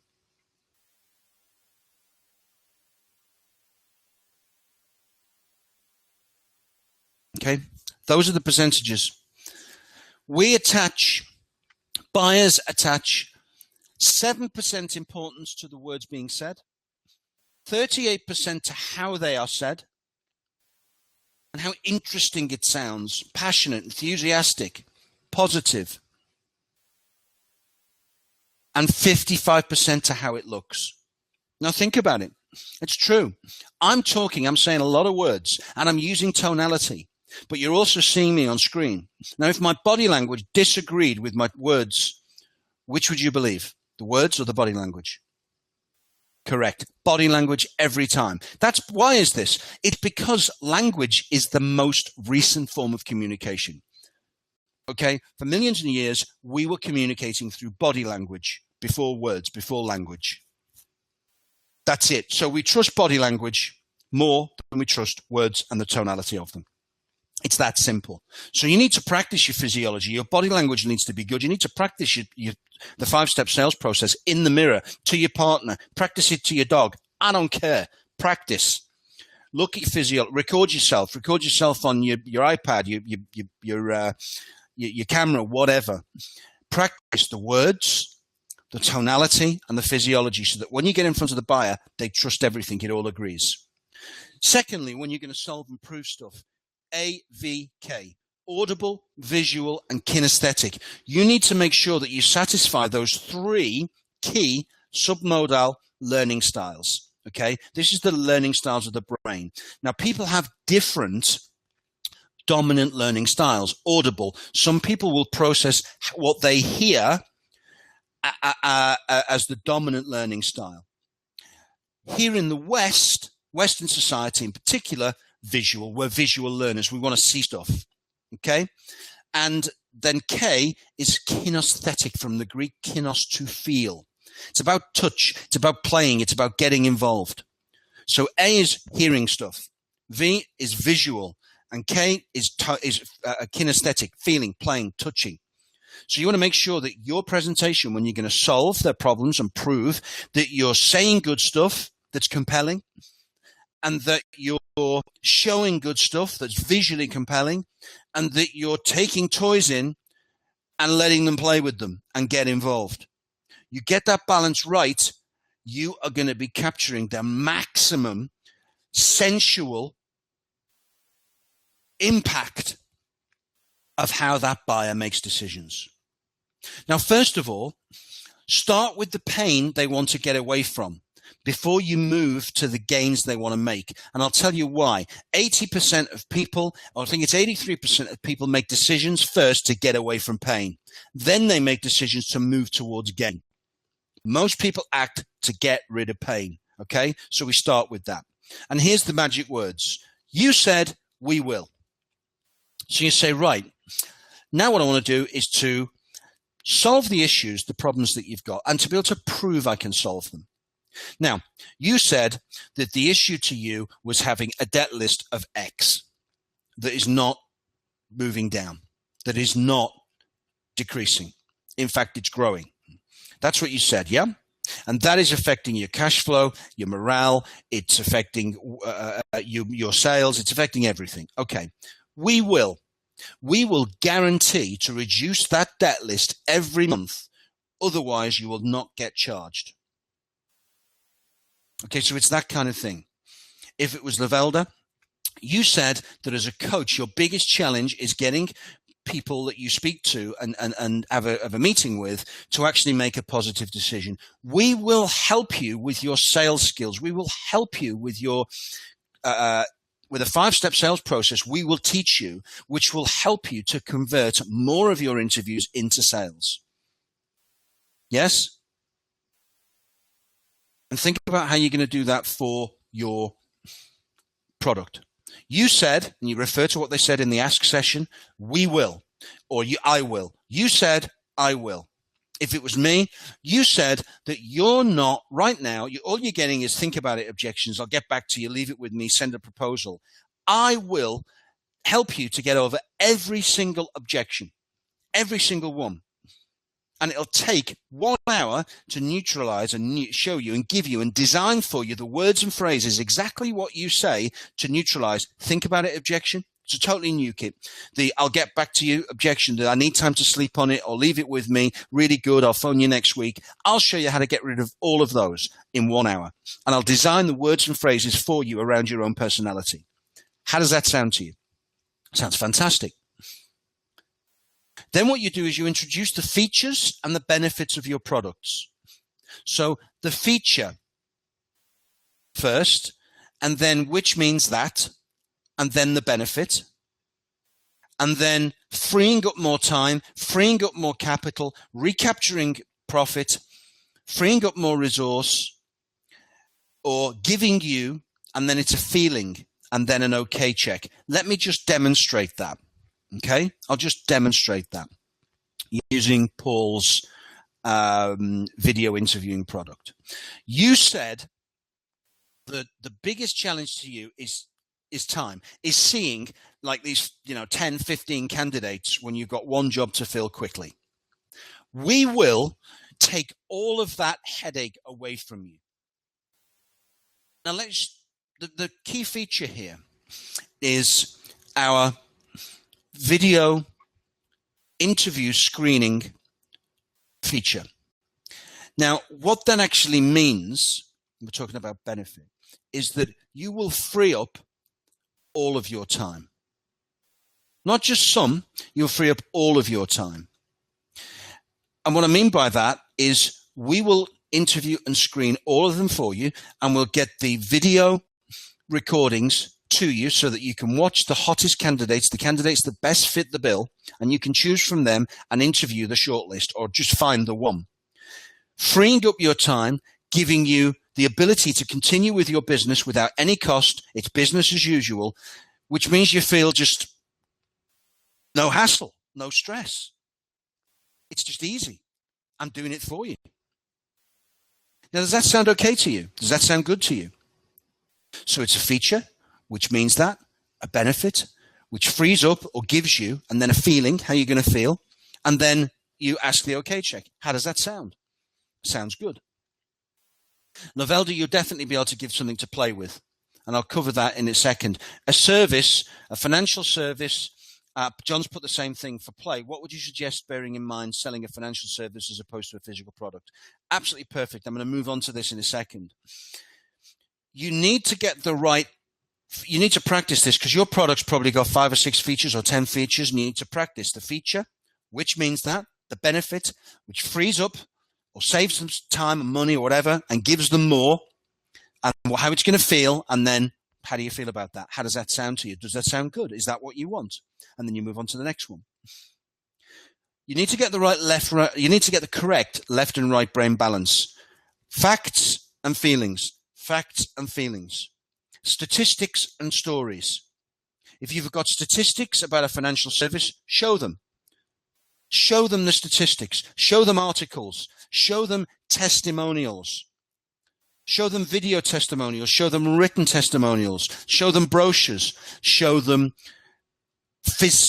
Okay, those are the percentages. Buyers attach 7% importance to the words being said, 38% to how they are said, and how interesting it sounds, passionate, enthusiastic, positive, and 55% to how it looks. Now think about it. It's true. I'm saying a lot of words, and I'm using tonality, but you're also seeing me on screen. Now, if my body language disagreed with my words, which would you believe? The words or the body language? Correct. Body language every time. Why is this? It's because language is the most recent form of communication. Okay? For millions of years, we were communicating through body language before words, before language. That's it. So we trust body language more than we trust words and the tonality of them. It's that simple. So you need to practice your physiology. Your body language needs to be good. You need to practice the 5-step sales process in the mirror, to your partner. Practice it to your dog. I don't care. Practice. Look at your physio. Record yourself. Record yourself on your iPad, your camera, whatever. Practice the words, the tonality, and the physiology so that when you get in front of the buyer, they trust everything. It all agrees. Secondly, when you're going to solve and prove stuff, AVK, audible, visual, and kinesthetic. You need to make sure that you satisfy those 3 key submodal learning styles. Okay, this is the learning styles of the brain. Now, people have different dominant learning styles. Audible. Some people will process what they hear as the dominant learning style. Here in the Western society in particular, visual. We're visual learners. We want to see stuff. Okay? And then K is kinesthetic, from the Greek kinos, to feel. It's about touch. It's about playing. It's about getting involved. So A is hearing stuff. V is visual. And K is kinesthetic, feeling, playing, touching. So you want to make sure that your presentation, when you're going to solve their problems and prove that you're saying good stuff that's compelling, and that you're showing good stuff that's visually compelling, and that you're taking toys in and letting them play with them and get involved. You get that balance right, you are going to be capturing the maximum sensual impact of how that buyer makes decisions. Now, first of all, start with the pain they want to get away from before you move to the gains they want to make. And I'll tell you why. 80% of people, or I think it's 83% of people, make decisions first to get away from pain. Then they make decisions to move towards gain. Most people act to get rid of pain. Okay? So we start with that. And here's the magic words. You said, we will. So you say, right, now what I want to do is to solve the issues, the problems that you've got, and to be able to prove I can solve them. Now, you said that the issue to you was having a debt list of X that is not moving down, that is not decreasing. In fact, it's growing. That's what you said, yeah? And that is affecting your cash flow, your morale, it's affecting your sales, it's affecting everything. Okay, we will guarantee to reduce that debt list every month. Otherwise, you will not get charged. Okay, so it's that kind of thing. If it was Lavelda, you said that as a coach, your biggest challenge is getting people that you speak to and have a meeting with to actually make a positive decision. We will help you with your sales skills. We will help you with your with a 5-step sales process. We will teach you, which will help you to convert more of your interviews into sales. Yes? And think about how you're going to do that for your product. You said, and you refer to what they said in the ask session, we will, or I will. You said, I will. If it was me, you said that you're not right now, all you're getting is think about it, objections. I'll get back to you, leave it with me, send a proposal. I will help you to get over every single objection, every single one. And it'll take 1 hour to neutralize and show you and give you and design for you the words and phrases, exactly what you say to neutralize. Think about it, objection. It's a totally new kit. The I'll get back to you objection, that I need time to sleep on it or leave it with me. Really good. I'll phone you next week. I'll show you how to get rid of all of those in 1 hour. And I'll design the words and phrases for you around your own personality. How does that sound to you? Sounds fantastic. Then what you do is you introduce the features and the benefits of your products. So the feature first, and then which means that, and then the benefit, and then freeing up more time, freeing up more capital, recapturing profit, freeing up more resource, or giving you, and then it's a feeling, and then an okay check. Let me just demonstrate that. Okay, I'll just demonstrate that using Paul's video interviewing product. You said that the biggest challenge to you is time, is seeing like these 10, 15 candidates when you've got one job to fill quickly. We will take all of that headache away from you. Now the key feature here is our video interview screening feature. Now, what that actually means, we're talking about benefit, is that you will free up all of your time. Not just some, you'll free up all of your time. And what I mean by that is we will interview and screen all of them for you, and we'll get the video recordings to you so that you can watch the hottest candidates, the candidates that best fit the bill, and you can choose from them and interview the shortlist or just find the one. Freeing up your time, giving you the ability to continue with your business without any cost. It's business as usual, which means you feel just no hassle, no stress. It's just easy. I'm doing it for you. Now, does that sound okay to you? Does that sound good to you? So it's a feature, which means that, a benefit, which frees up or gives you, and then a feeling, how you're going to feel, and then you ask the okay check. How does that sound? Sounds good. Novelda, you'll definitely be able to give something to play with, and I'll cover that in a second. A service, a financial service, John's put the same thing for play. What would you suggest bearing in mind selling a financial service as opposed to a physical product? Absolutely perfect. I'm going to move on to this in a second. You need to get the right, you need to practice this because your product's probably got 5 or 6 features or 10 features, and you need to practice the feature, which means that, the benefit, which frees up or saves them time and money or whatever and gives them more, and how it's going to feel, and then how do you feel about that? How does that sound to you? Does that sound good? Is that what you want? And then you move on to the next one. You need to get the right you need to get the correct left and right brain balance. Facts and feelings. Facts and feelings. Statistics and stories. If you've got statistics about a financial service, show them. Show them the statistics. Show them articles. Show them testimonials. Show them video testimonials. Show them written testimonials. Show them brochures. Show them,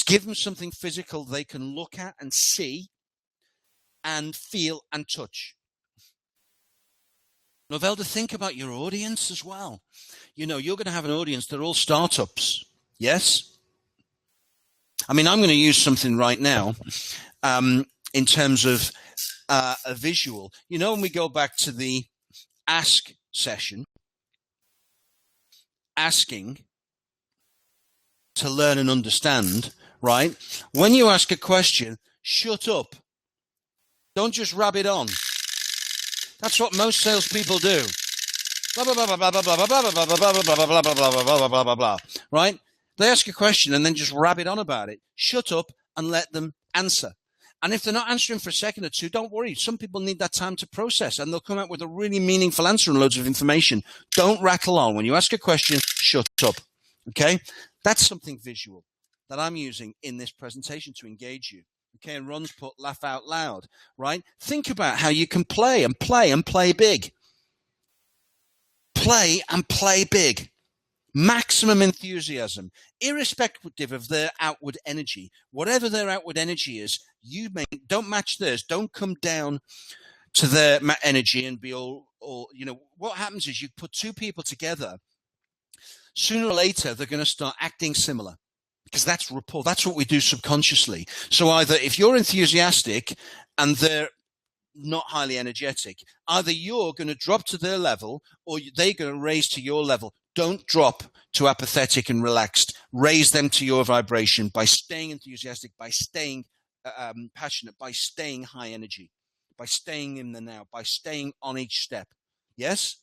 give them something physical they can look at and see and feel and touch. Novelda, think about your audience as well. You know, you're going to have an audience. They're all startups. Yes? I mean, I'm going to use something right now in terms of a visual. You know, when we go back to the ask session, asking to learn and understand, right? When you ask a question, shut up. Don't just rab it on. That's what most salespeople do. Blah, blah, blah, blah, blah, blah, blah, blah, blah, blah, blah, blah, blah, blah, blah, blah, blah, blah, blah, right? They ask a question and then just rab it on about it. Shut up and let them answer. And if they're not answering for a second or two, don't worry. Some people need that time to process, and they'll come out with a really meaningful answer and loads of information. Don't rattle on. When you ask a question, shut up. Okay? That's something visual that I'm using in this presentation to engage you. Okay, and Ron's put laugh out loud, right? Think about how you can play and play and play big. Play and play big. Maximum enthusiasm, irrespective of their outward energy. Whatever their outward energy is, don't match theirs. Don't come down to their energy and be all, you know, what happens is you put two people together, sooner or later, they're going to start acting similar. Because that's rapport. That's what we do subconsciously. So either if you're enthusiastic and they're not highly energetic, either you're going to drop to their level or they're going to raise to your level. Don't drop to apathetic and relaxed. raise them to your vibration by staying enthusiastic, by staying passionate, by staying high energy, by staying in the now, by staying on each step. Yes?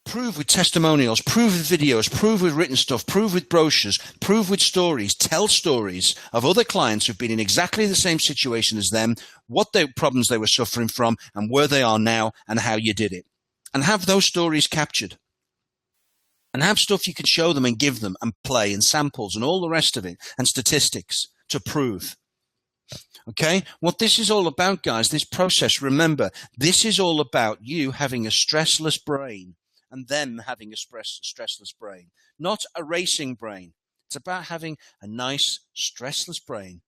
Prove with testimonials, prove with videos, prove with written stuff, prove with brochures, prove with stories. Tell stories of other clients who've been in exactly the same situation as them, what problems they were suffering from, and where they are now, and how you did it. And have those stories captured. And have stuff you can show them and give them and play and samples and all the rest of it and statistics to prove. Okay? What this is all about, guys, this process, remember, this is all about you having a stressless brain and them having a stressless brain, not a racing brain. It's about having a nice stressless brain.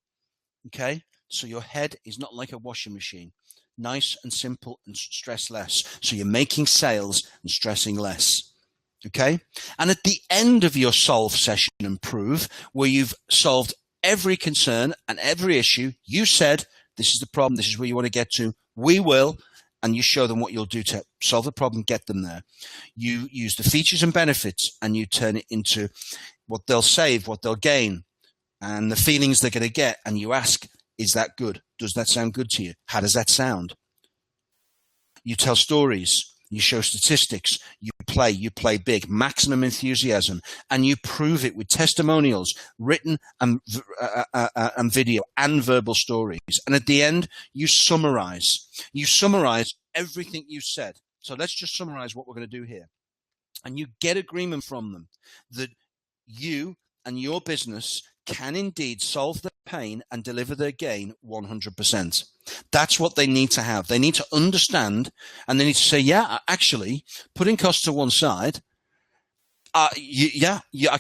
Okay? So your head is not like a washing machine. Nice and simple and stress less. So you're making sales and stressing less. Okay? And at the end of your solve session and prove, where you've solved every concern and every issue, you said, this is the problem, this is where you want to get to, we will, and you show them what you'll do to solve the problem, get them there. You use the features and benefits and you turn it into what they'll save, what they'll gain, and the feelings they're going to get, and you ask, is that good? Does that sound good to you? How does that sound? You tell stories, you show statistics, you play big, maximum enthusiasm, and you prove it with testimonials, written and video and verbal stories. And at the end, you summarize. You summarize everything you said. So let's just summarize what we're going to do here. And you get agreement from them that you and your business can indeed solve their pain and deliver their gain 100%. That's what they need to have. They need to understand, and they need to say, yeah, actually, putting costs to one side, I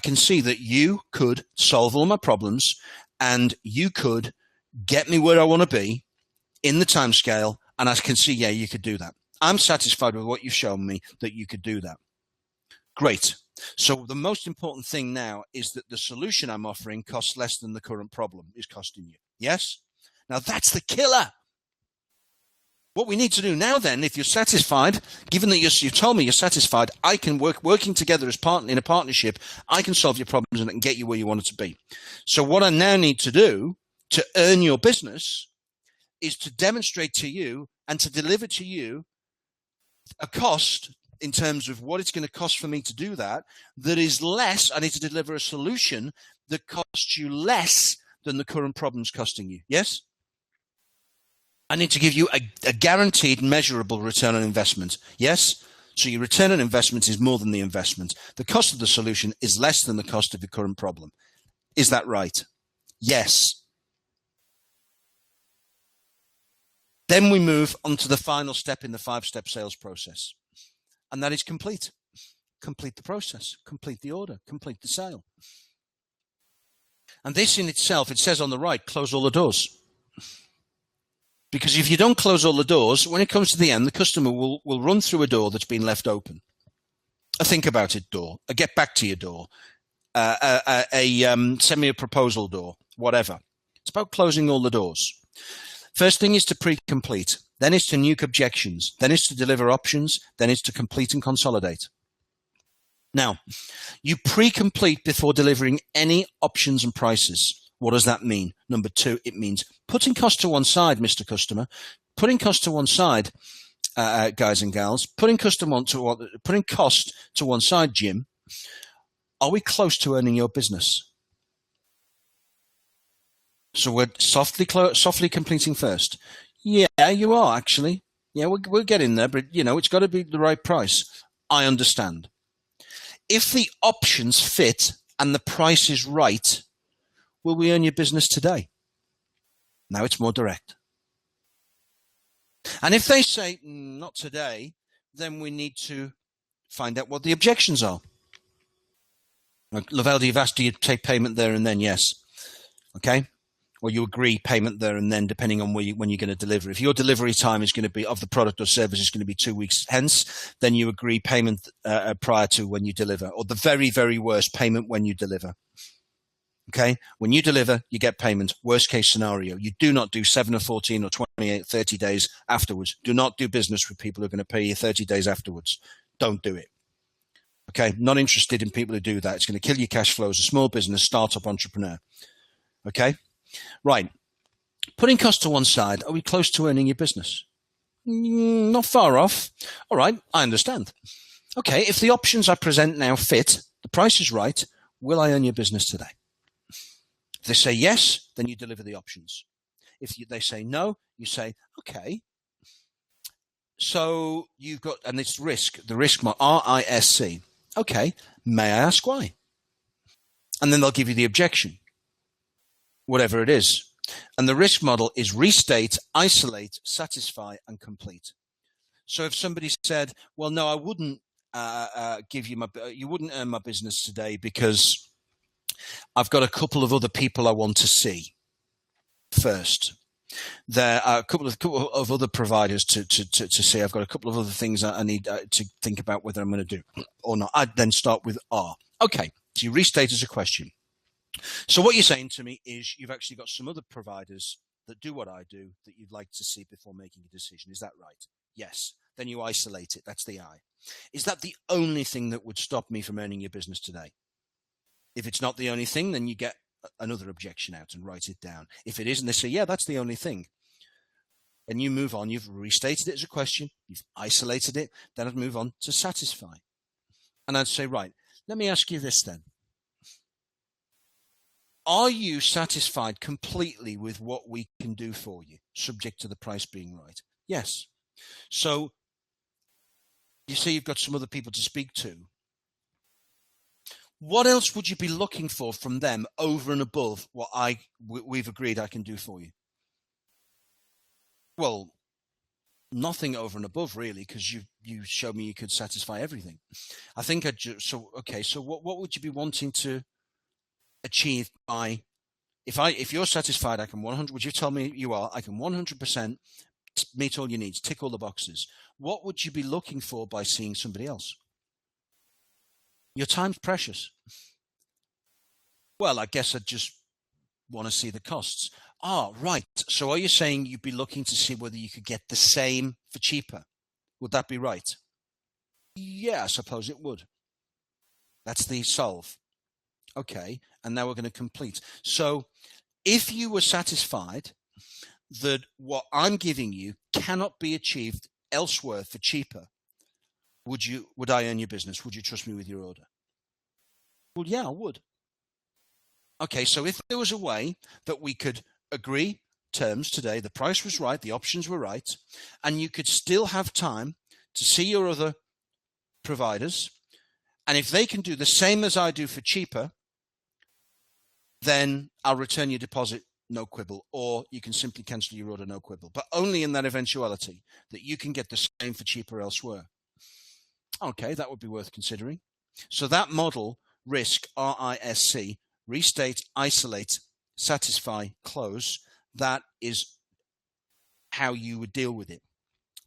can see that you could solve all my problems and you could get me where I want to be in the time scale, and I can see, yeah, you could do that. I'm satisfied with what you've shown me that you could do that. Great. So the most important thing now is that the solution I'm offering costs less than the current problem is costing you. Yes? Now that's the killer. What we need to do now then, if you're satisfied, given that you told me you're satisfied, I can working together as in a partnership, I can solve your problems and I can get you where you want it to be. So what I now need to do to earn your business is to demonstrate to you and to deliver to you a cost in terms of what it's going to cost for me to do that is less. I need to deliver a solution that costs you less than the current problem's costing you. Yes? I need to give you a guaranteed measurable return on investment. Yes? So your return on investment is more than the investment. The cost of the solution is less than the cost of your current problem. Is that right? Yes. Then we move on to the final step in the 5-step sales process. And that is complete. Complete the process, complete the order, complete the sale. And this in itself, it says on the right, close all the doors. Because if you don't close all the doors, when it comes to the end, the customer will run through a door that's been left open. A think about it door, a get back to you door, send me a proposal door, whatever. It's about closing all the doors. First thing is to pre-complete. Then it's to nuke objections. Then it's to deliver options. Then it's to complete and consolidate. Now, you pre-complete before delivering any options and prices. What does that mean? Number 2, it means putting cost to one side, Mr. Customer. Putting cost to one side, guys and gals. Putting cost to one side, Jim. Are we close to earning your business? So we're softly completing first. Yeah, you are actually. Yeah, we're getting there, but it's got to be the right price. I understand. If the options fit and the price is right, will we earn your business today? Now it's more direct. And if they say not today, then we need to find out what the objections are. Lavelle, you've asked, do you take payment there and then? Yes. Okay. Or you agree payment there and then, depending on when you're going to deliver. If your delivery time is going to be of the product or service is going to be 2 weeks hence, then you agree payment prior to when you deliver, or the very, very worst, payment when you deliver. Okay? When you deliver, you get payment. Worst case scenario. You do not do 7 or 14 or 28, 30 days afterwards. Do not do business with people who are going to pay you 30 days afterwards. Don't do it. Okay, not interested in people who do that. It's going to kill your cash flow as a small business, startup entrepreneur. Okay, right. Putting cost to one side, are we close to earning your business? Not far off. All right, I understand. Okay, if the options I present now fit, the price is right, will I earn your business today? If they say yes, then you deliver the options. If they say no, you say, okay, so you've got, and it's risk, the risk model, RISC. Okay, may I ask why? And then they'll give you the objection, whatever it is. And the risk model is restate, isolate, satisfy, and complete. So if somebody said, well, no, I wouldn't give you you wouldn't earn my business today because I've got a couple of other people I want to see first. There are a couple of other providers to see. I've got a couple of other things I need to think about whether I'm going to do or not. I'd then start with R. Okay, so you restate as a question. So what you're saying to me is you've actually got some other providers that do what I do that you'd like to see before making a decision. Is that right? Yes. Then you isolate it. That's the I. Is that the only thing that would stop me from earning your business today? If it's not the only thing, then you get another objection out and write it down. If it isn't, they say, yeah, that's the only thing. And you move on. You've restated it as a question. You've isolated it. Then I'd move on to satisfy. And I'd say, right, let me ask you this then. Are you satisfied completely with what we can do for you, subject to the price being right? Yes. So you say you've got some other people to speak to. What else would you be looking for from them over and above what we've agreed I can do for you? Well, nothing over and above really, because you showed me you could satisfy everything. I think so what would you be wanting to achieve by, if you're satisfied, I can 100, would you tell me you are, I can 100% meet all your needs, tick all the boxes. What would you be looking for by seeing somebody else? Your time's precious. Well, I guess I'd just want to see the costs. Ah, right. So are you saying you'd be looking to see whether you could get the same for cheaper? Would that be right? Yeah, I suppose it would. That's the solve. Okay, and now we're going to complete. So if you were satisfied that what I'm giving you cannot be achieved elsewhere for cheaper, would I earn your business? Would you trust me with your order? Well, yeah, I would. Okay, so if there was a way that we could agree terms today, the price was right, the options were right, and you could still have time to see your other providers, and if they can do the same as I do for cheaper, then I'll return your deposit, no quibble, or you can simply cancel your order, no quibble, but only in that eventuality that you can get the same for cheaper elsewhere. Okay, that would be worth considering. So that model, risk, RISC, restate, isolate, satisfy, close, that is how you would deal with it.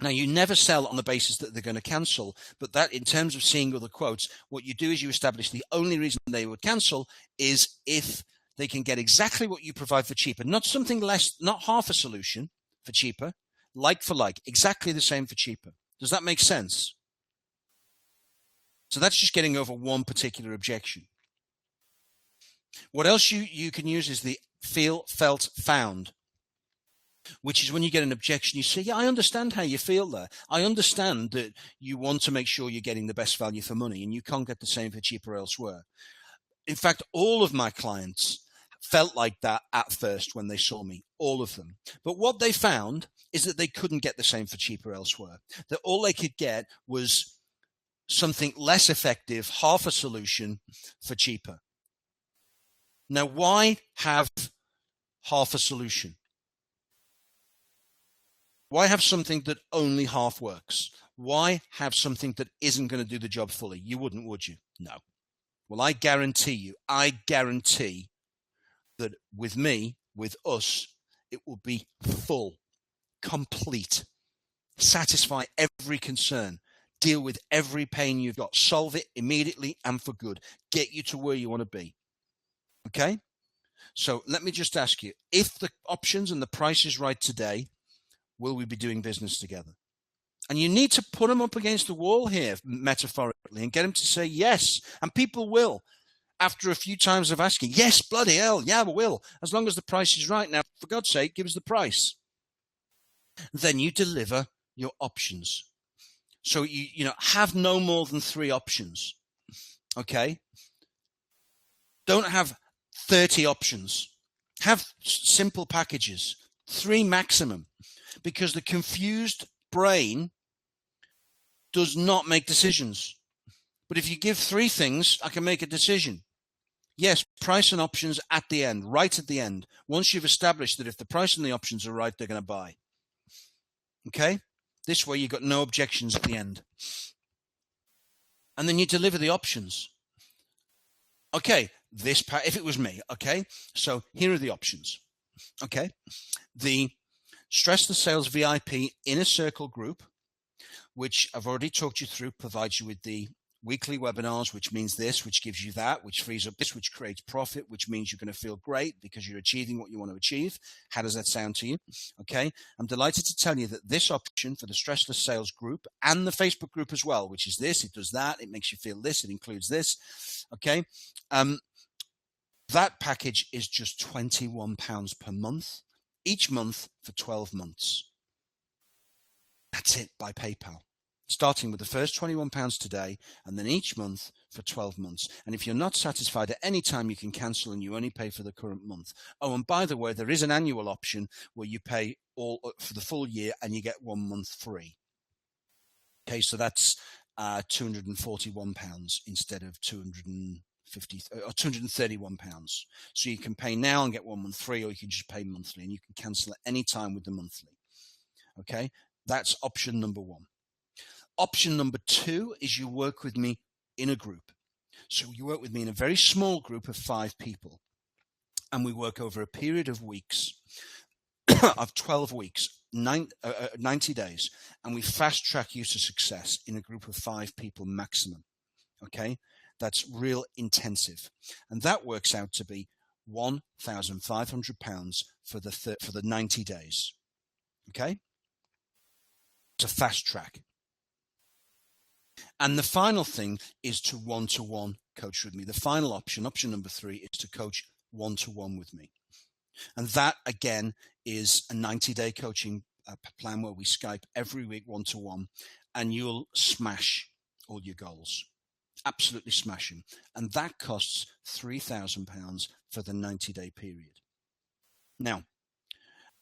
Now, you never sell on the basis that they're going to cancel, but that in terms of seeing other quotes, what you do is you establish the only reason they would cancel is if they can get exactly what you provide for cheaper, not something less, not half a solution for cheaper, like for like, exactly the same for cheaper. Does that make sense? So that's just getting over one particular objection. What else you can use is the feel, felt, found, which is when you get an objection, you say, yeah, I understand how you feel there. I understand that you want to make sure you're getting the best value for money and you can't get the same for cheaper elsewhere. In fact, all of my clients felt like that at first when they saw me, all of them. But what they found is that they couldn't get the same for cheaper elsewhere, that all they could get was something less effective, half a solution for cheaper. Now, why have half a solution? Why have something that only half works? Why have something that isn't going to do the job fully? You wouldn't, would you? No. Well, I guarantee that with me, with us, it will be full, complete, satisfy every concern, deal with every pain you've got, solve it immediately and for good, get you to where you want to be. Okay? So let me just ask you, if the options and the price is right today, will we be doing business together? And you need to put them up against the wall here, metaphorically. directly and get them to say yes. And people will, after a few times of asking, yes, bloody hell, yeah, we will, as long as the price is right. Now, for God's sake, give us the price. Then you deliver your options. So you have no more than 3 options. Okay? Don't have 30 options. Have simple packages, 3 maximum, because the confused brain does not make decisions. But if you give 3 things, I can make a decision. Yes, price and options at the end, right at the end. Once you've established that if the price and the options are right, they're going to buy. Okay? This way you've got no objections at the end. And then you deliver the options. Okay, if it was me, okay? So here are the options. Okay? The Stressless Sales VIP Inner Circle group, which I've already talked you through, provides you with the weekly webinars, which means this, which gives you that, which frees up this, which creates profit, which means you're going to feel great because you're achieving what you want to achieve. How does that sound to you? Okay. I'm delighted to tell you that this option for the Stressless Sales group and the Facebook group as well, which is this, it does that, it makes you feel this, it includes this. Okay. That package is just £21 per month, each month for 12 months. That's it, by PayPal. Starting with the first £21 today, and then each month for 12 months. And if you're not satisfied at any time, you can cancel and you only pay for the current month. Oh, and by the way, there is an annual option where you pay all for the full year and you get 1 month free. Okay, so that's £241 instead of £231. So you can pay now and get 1 month free, or you can just pay monthly, and you can cancel at any time with the monthly. Okay, that's option number 1. Option number 2 is you work with me in a group. So you work with me in a very small group of 5 people, and we work over a period of weeks, of 12 weeks, 90 days, and we fast track you to success in a group of 5 people maximum. Okay, that's real intensive, and that works out to be £1,500 for the 90 days. Okay, it's a fast track. And the final thing is to one-to-one coach with me. The final option number 3, is to coach one-to-one with me. And that, again, is a 90-day coaching plan where we Skype every week one-to-one, and you'll smash all your goals. Absolutely smash them. And that costs £3,000 for the 90-day period. Now,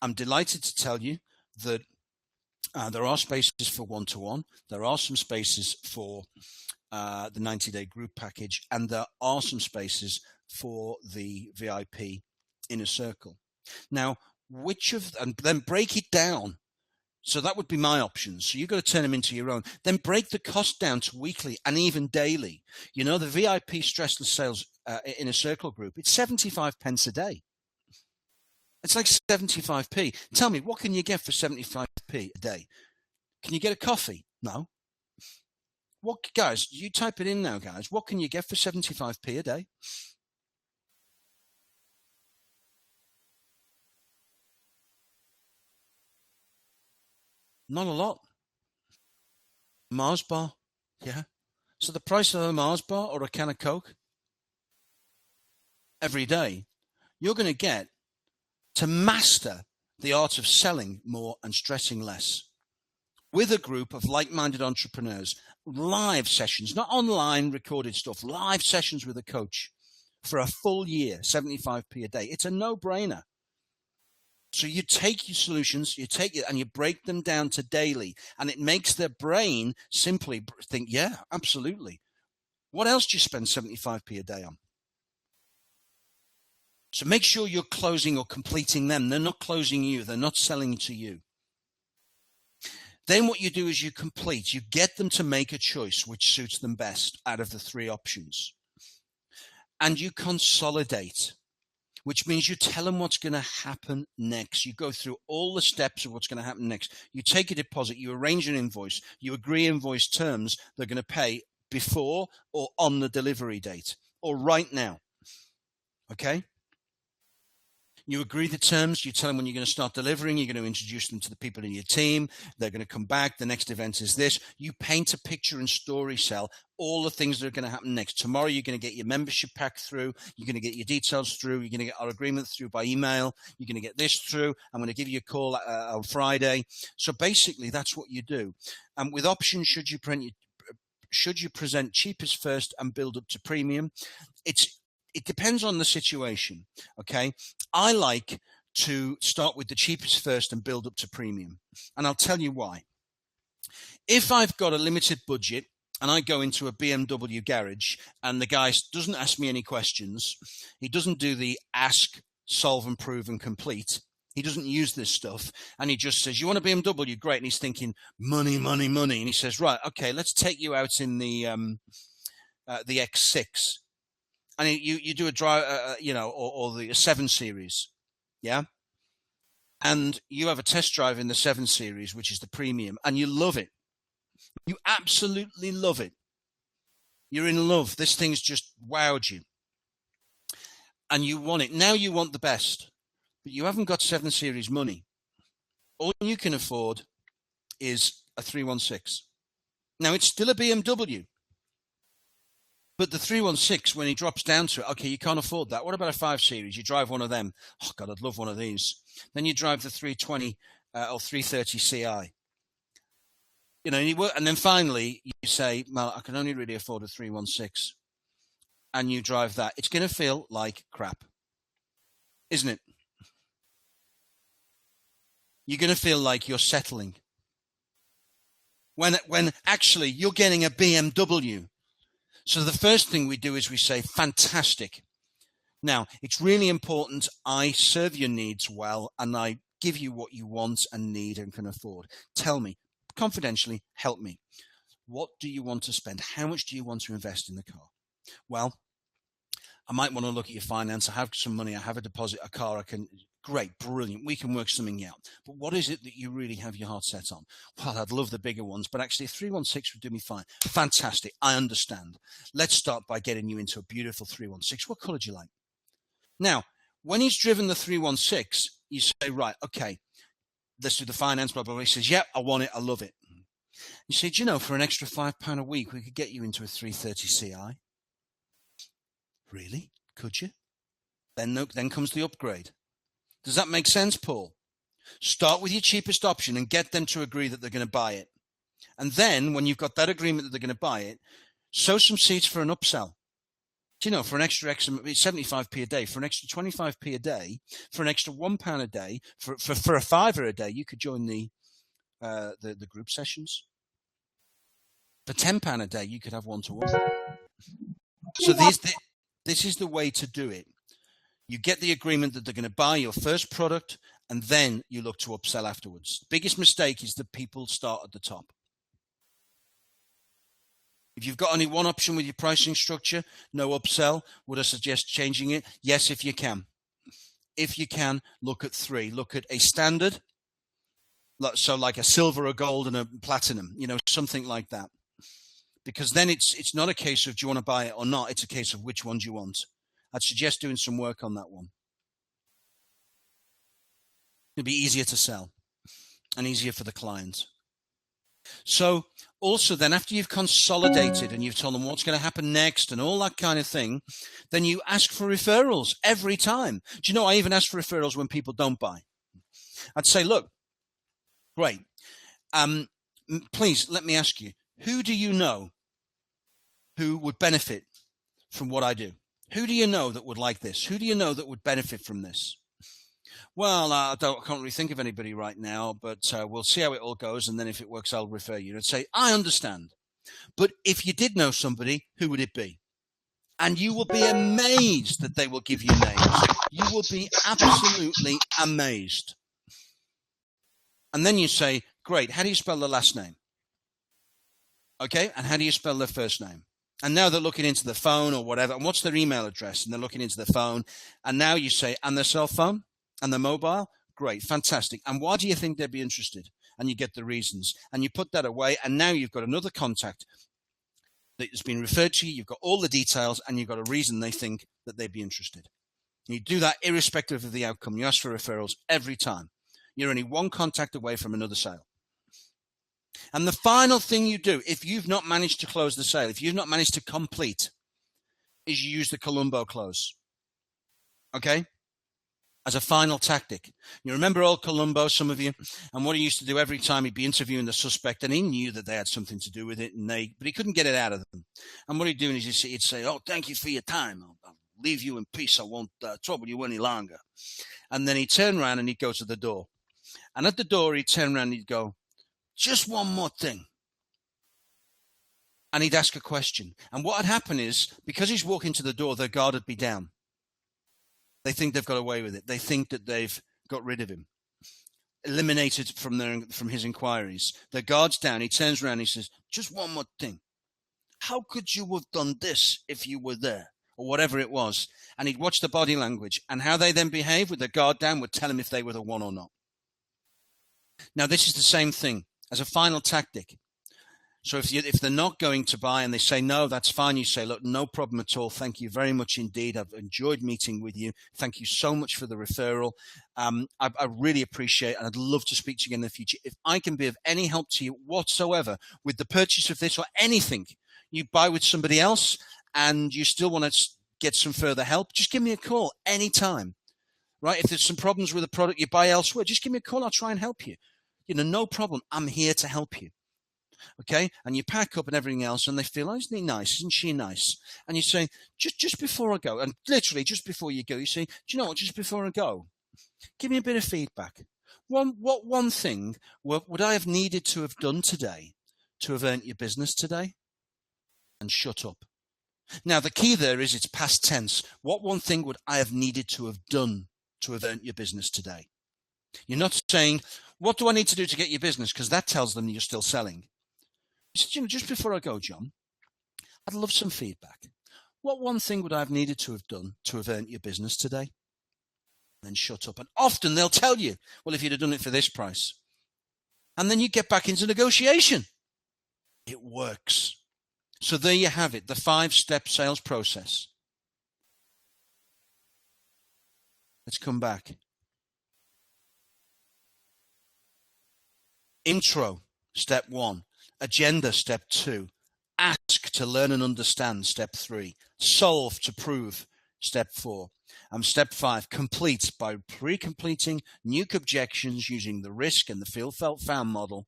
I'm delighted to tell you that there are spaces for one-to-one. There are some spaces for the 90-day group package, and there are some spaces for the VIP Inner Circle. Now, and then break it down. So that would be my options. So you've got to turn them into your own. Then break the cost down to weekly and even daily. You know, the VIP Stressless Sales Inner Circle group, it's 75 pence a day. It's like 75p. Tell me, what can you get for 75p a day? Can you get a coffee? No. What, guys, you type it in now, guys. What can you get for 75p a day? Not a lot. Mars bar, yeah. So the price of a Mars bar or a can of Coke every day, you're going to get to master the art of selling more and stressing less with a group of like-minded entrepreneurs, live sessions, not online recorded stuff, live sessions with a coach for a full year, 75p a day. It's a no-brainer. So you take your solutions, you take it and you break them down to daily, and it makes their brain simply think, yeah, absolutely. What else do you spend 75p a day on? So make sure you're closing or completing them. They're not closing you. They're not selling to you. Then what you do is you complete. You get them to make a choice which suits them best out of the 3 options. And you consolidate, which means you tell them what's going to happen next. You go through all the steps of what's going to happen next. You take a deposit. You arrange an invoice. You agree invoice terms they're going to pay before or on the delivery date or right now. Okay? You agree the terms, you tell them when you're going to start delivering, you're going to introduce them to the people in your team, they're going to come back, the next event is this. You paint a picture and story sell all the things that are going to happen next. Tomorrow you're going to get your membership pack through, you're going to get your details through, you're going to get our agreement through by email, you're going to get this through, I'm going to give you a call on Friday. So basically that's what you do. And with options, should you present cheapest first and build up to premium? It depends on the situation, okay? I like to start with the cheapest first and build up to premium. And I'll tell you why. If I've got a limited budget and I go into a BMW garage and the guy doesn't ask me any questions, he doesn't do the ask, solve and prove and complete. He doesn't use this stuff, and he just says, you want a BMW? Great. And he's thinking, money, money, money. And he says, right, okay, let's take you out in the X6. And you do a drive, or the 7 Series, yeah? And you have a test drive in the 7 Series, which is the premium, and you love it. You absolutely love it. You're in love. This thing's just wowed you. And you want it. Now you want the best. But you haven't got 7 Series money. All you can afford is a 316. Now, it's still a BMW. But the 316, when he drops down to it, okay, you can't afford that. What about a 5 Series? You drive one of them. Oh, God, I'd love one of these. Then you drive the 320 or 330 Ci. You know, and then finally you say, well, I can only really afford a 316. And you drive that. It's going to feel like crap, isn't it? You're going to feel like you're settling. When actually you're getting a BMW. So the first thing we do is we say, fantastic. Now, it's really important I serve your needs well and I give you what you want and need and can afford. Tell me, confidentially, help me. What do you want to spend? How much do you want to invest in the car? Well, I might want to look at your finance. I have some money. I have a deposit, a car. Great, brilliant. We can work something out. But what is it that you really have your heart set on? Well, I'd love the bigger ones, but actually a 316 would do me fine. Fantastic. I understand. Let's start by getting you into a beautiful 316. What color do you like? Now, when he's driven the 316, you say, right, okay, let's do the finance, blah, blah, blah. He says, yeah, I want it. I love it. You say, do you know, for an extra £5 a week, we could get you into a 330 Ci. Really? Could you? Then comes the upgrade. Does that make sense, Paul? Start with your cheapest option and get them to agree that they're going to buy it. And then when you've got that agreement that they're going to buy it, sow some seeds for an upsell. Do you know, for an extra 75p a day, for an extra 25p a day, for an extra £1 a day, for a £5 a day, you could join the group sessions. For £10 a day, you could have one-to-one. So this is the way to do it. You get the agreement that they're going to buy your first product, and then you look to upsell afterwards. Biggest mistake is that people start at the top. If you've got only one option with your pricing structure, no upsell, would I suggest changing it? Yes, if you can. If you can, look at 3. Look at a standard, so like a silver, a gold, and a platinum, something like that. Because then it's not a case of do you want to buy it or not, it's a case of which one do you want. I'd suggest doing some work on that one. It'll be easier to sell and easier for the client. So also then after you've consolidated and you've told them what's going to happen next and all that kind of thing, then you ask for referrals every time. Do you know, I even ask for referrals when people don't buy. I'd say, look, great. Please let me ask you, who do you know who would benefit from what I do? Who do you know that would like this? Who do you know that would benefit from this? Well, I can't really think of anybody right now, but we'll see how it all goes. And then if it works, I'll refer you. And say, I understand. But if you did know somebody, who would it be? And you will be amazed that they will give you names. You will be absolutely amazed. And then you say, great, how do you spell the last name? Okay, and how do you spell their first name? And now they're looking into the phone or whatever. And what's their email address? And they're looking into the phone. And now you say, and their cell phone? And their mobile? Great, fantastic. And why do you think they'd be interested? And you get the reasons. And you put that away. And now you've got another contact that has been referred to you. You've got all the details. And you've got a reason they think that they'd be interested. You do that irrespective of the outcome. You ask for referrals every time. You're only one contact away from another sale. And the final thing you do, if you've not managed to close the sale, if you've not managed to complete, is you use the Columbo close. Okay? As a final tactic. You remember old Columbo, some of you, and what he used to do every time he'd be interviewing the suspect, and he knew that they had something to do with it, but he couldn't get it out of them. And what he'd do is he'd say, "Oh, thank you for your time. I'll leave you in peace. I won't trouble you any longer." And then he'd turn around and he'd go to the door. And at the door, he'd turn around and he'd go, "Just one more thing." And he'd ask a question. And what had happened is, because he's walking to the door, their guard would be down. They think they've got away with it. They think that they've got rid of him, eliminated from his inquiries. Their guard's down. He turns around and he says, "Just one more thing. How could you have done this if you were there?" Or whatever it was. And he'd watch the body language. And how they then behave with their guard down would tell him if they were the one or not. Now, this is the same thing as a final tactic. So if they're not going to buy and they say, "No, that's fine," you say, "Look, no problem at all. Thank you very much indeed. I've enjoyed meeting with you. Thank you so much for the referral. I really appreciate it, and I'd love to speak to you again in the future. If I can be of any help to you whatsoever with the purchase of this or anything you buy with somebody else and you still want to get some further help, just give me a call anytime, right? If there's some problems with a product you buy elsewhere, just give me a call. I'll try and help you. No problem. I'm here to help you." Okay, and you pack up and everything else, and they feel, "Oh, isn't he nice? Isn't she nice?" And you say, just before I go, and literally just before you go, you say, "Do you know what? Just before I go, give me a bit of feedback. What one thing would I have needed to have done today to have earned your business today?" And shut up. Now, the key there is it's past tense. What one thing would I have needed to have done to have earned your business today? You're not saying, "What do I need to do to get your business?" because that tells them you're still selling. You said, "Just before I go, John, I'd love some feedback. What one thing would I have needed to have done to have earned your business today?" Then shut up. And often they'll tell you, "Well, if you'd have done it for this price." And then you get back into negotiation. It works. So there you have it, the 5-step sales process. Let's come back. Intro, step 1. Agenda, step 2. Ask to learn and understand, step 3. Solve to prove, step 4. And step 5, complete by pre-completing nuke objections using the risk and the feel, felt, found model.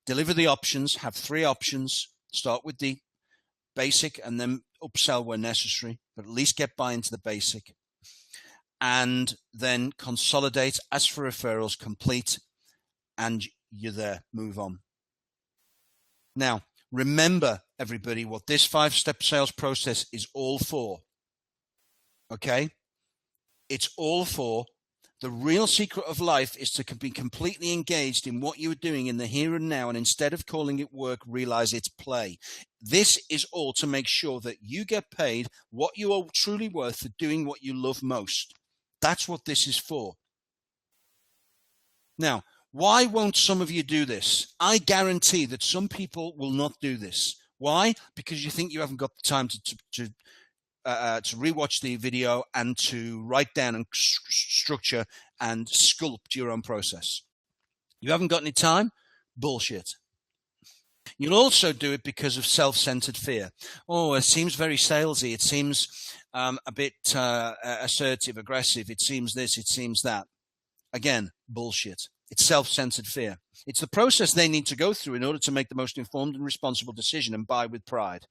Deliver the options, have 3 options. Start with the basic and then upsell where necessary, but at least get buy into the basic. And then consolidate, ask for referrals, complete, and you're there. Move on. Now, remember, everybody, what this 5-step sales process is all for. Okay? It's all for. The real secret of life is to be completely engaged in what you're doing in the here and now, and instead of calling it work, realize it's play. This is all to make sure that you get paid what you are truly worth for doing what you love most. That's what this is for. Now, why won't some of you do this? I guarantee that some people will not do this. Why? Because you think you haven't got the time to rewatch the video and to write down and structure and sculpt your own process. You haven't got any time? Bullshit. You'll also do it because of self-centered fear. Oh, it seems very salesy. It seems a bit assertive, aggressive. It seems this, it seems that. Again, bullshit. It's self-centered fear. It's the process they need to go through in order to make the most informed and responsible decision and buy with pride.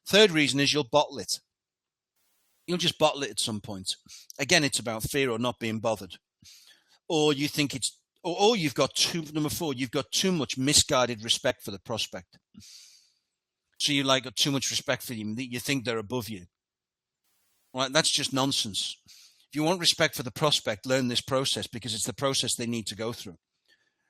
Third reason is you'll bottle it. You'll just bottle it at some point. Again, it's about fear or not being bothered. Or you think it's, or you've got number 4, you've got too much misguided respect for the prospect. So you got too much respect for them. You think they're above you. Right? That's just nonsense. If you want respect for the prospect, learn this process because it's the process they need to go through.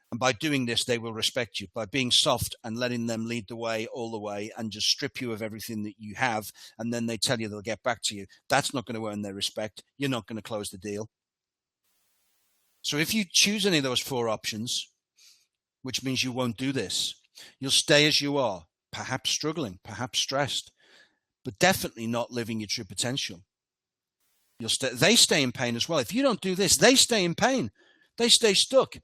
And by doing this, they will respect you. By being soft and letting them lead the way all the way and just strip you of everything that you have, and then they tell you they'll get back to you, that's not going to earn their respect. You're not going to close the deal. So if you choose any of those 4 options, which means you won't do this, you'll stay as you are, perhaps struggling, perhaps stressed, but definitely not living your true potential. They stay in pain as well. If you don't do this, they stay in pain. They stay stuck.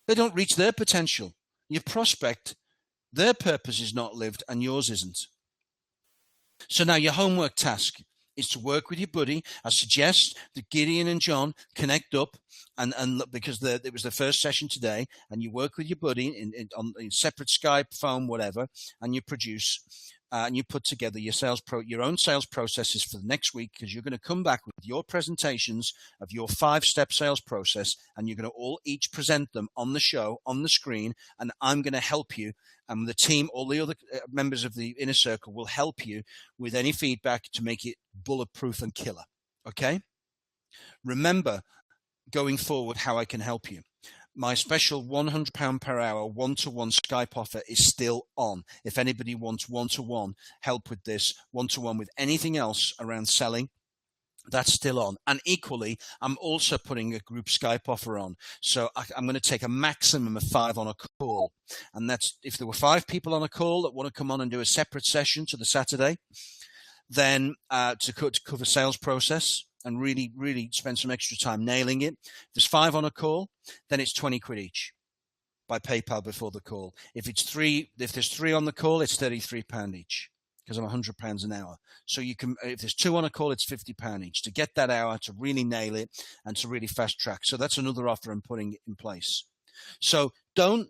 They don't reach their potential. Your prospect, their purpose is not lived and yours isn't. So now your homework task is to work with your buddy. I suggest that Gideon and John connect up and because it was the first session today, and you work with your buddy on separate Skype, phone, whatever, and you produce and you put together your own sales processes for the next week, because you're going to come back with your presentations of your 5-step sales process, and you're going to all each present them on the show, on the screen, and I'm going to help you. And the team, all the other members of the inner circle will help you with any feedback to make it bulletproof and killer. Okay? Remember, going forward, how I can help you. My special £100 per hour one-to-one Skype offer is still on. If anybody wants one-to-one help with this, one-to-one with anything else around selling, that's still on. And equally, I'm also putting a group Skype offer on. So I'm going to take a maximum of 5 on a call. And that's if there were 5 people on a call that want to come on and do a separate session to the Saturday, then to cover sales process and really, really spend some extra time nailing it. If there's 5 on a call, then it's 20 quid each by PayPal before the call. If there's 3 on the call, it's £33 each, because I'm £100 an hour. So you can, if there's 2 on a call, it's £50 each to get that hour, to really nail it and to really fast track. So that's another offer I'm putting in place. So don't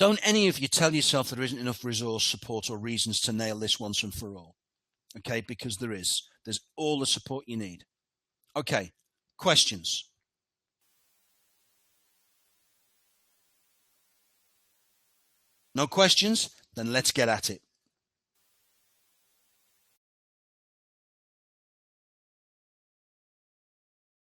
any of you tell yourself there isn't enough resource, support, or reasons to nail this once and for all. Okay, because there is. There's all the support you need. Okay, questions? No questions? Then let's get at it.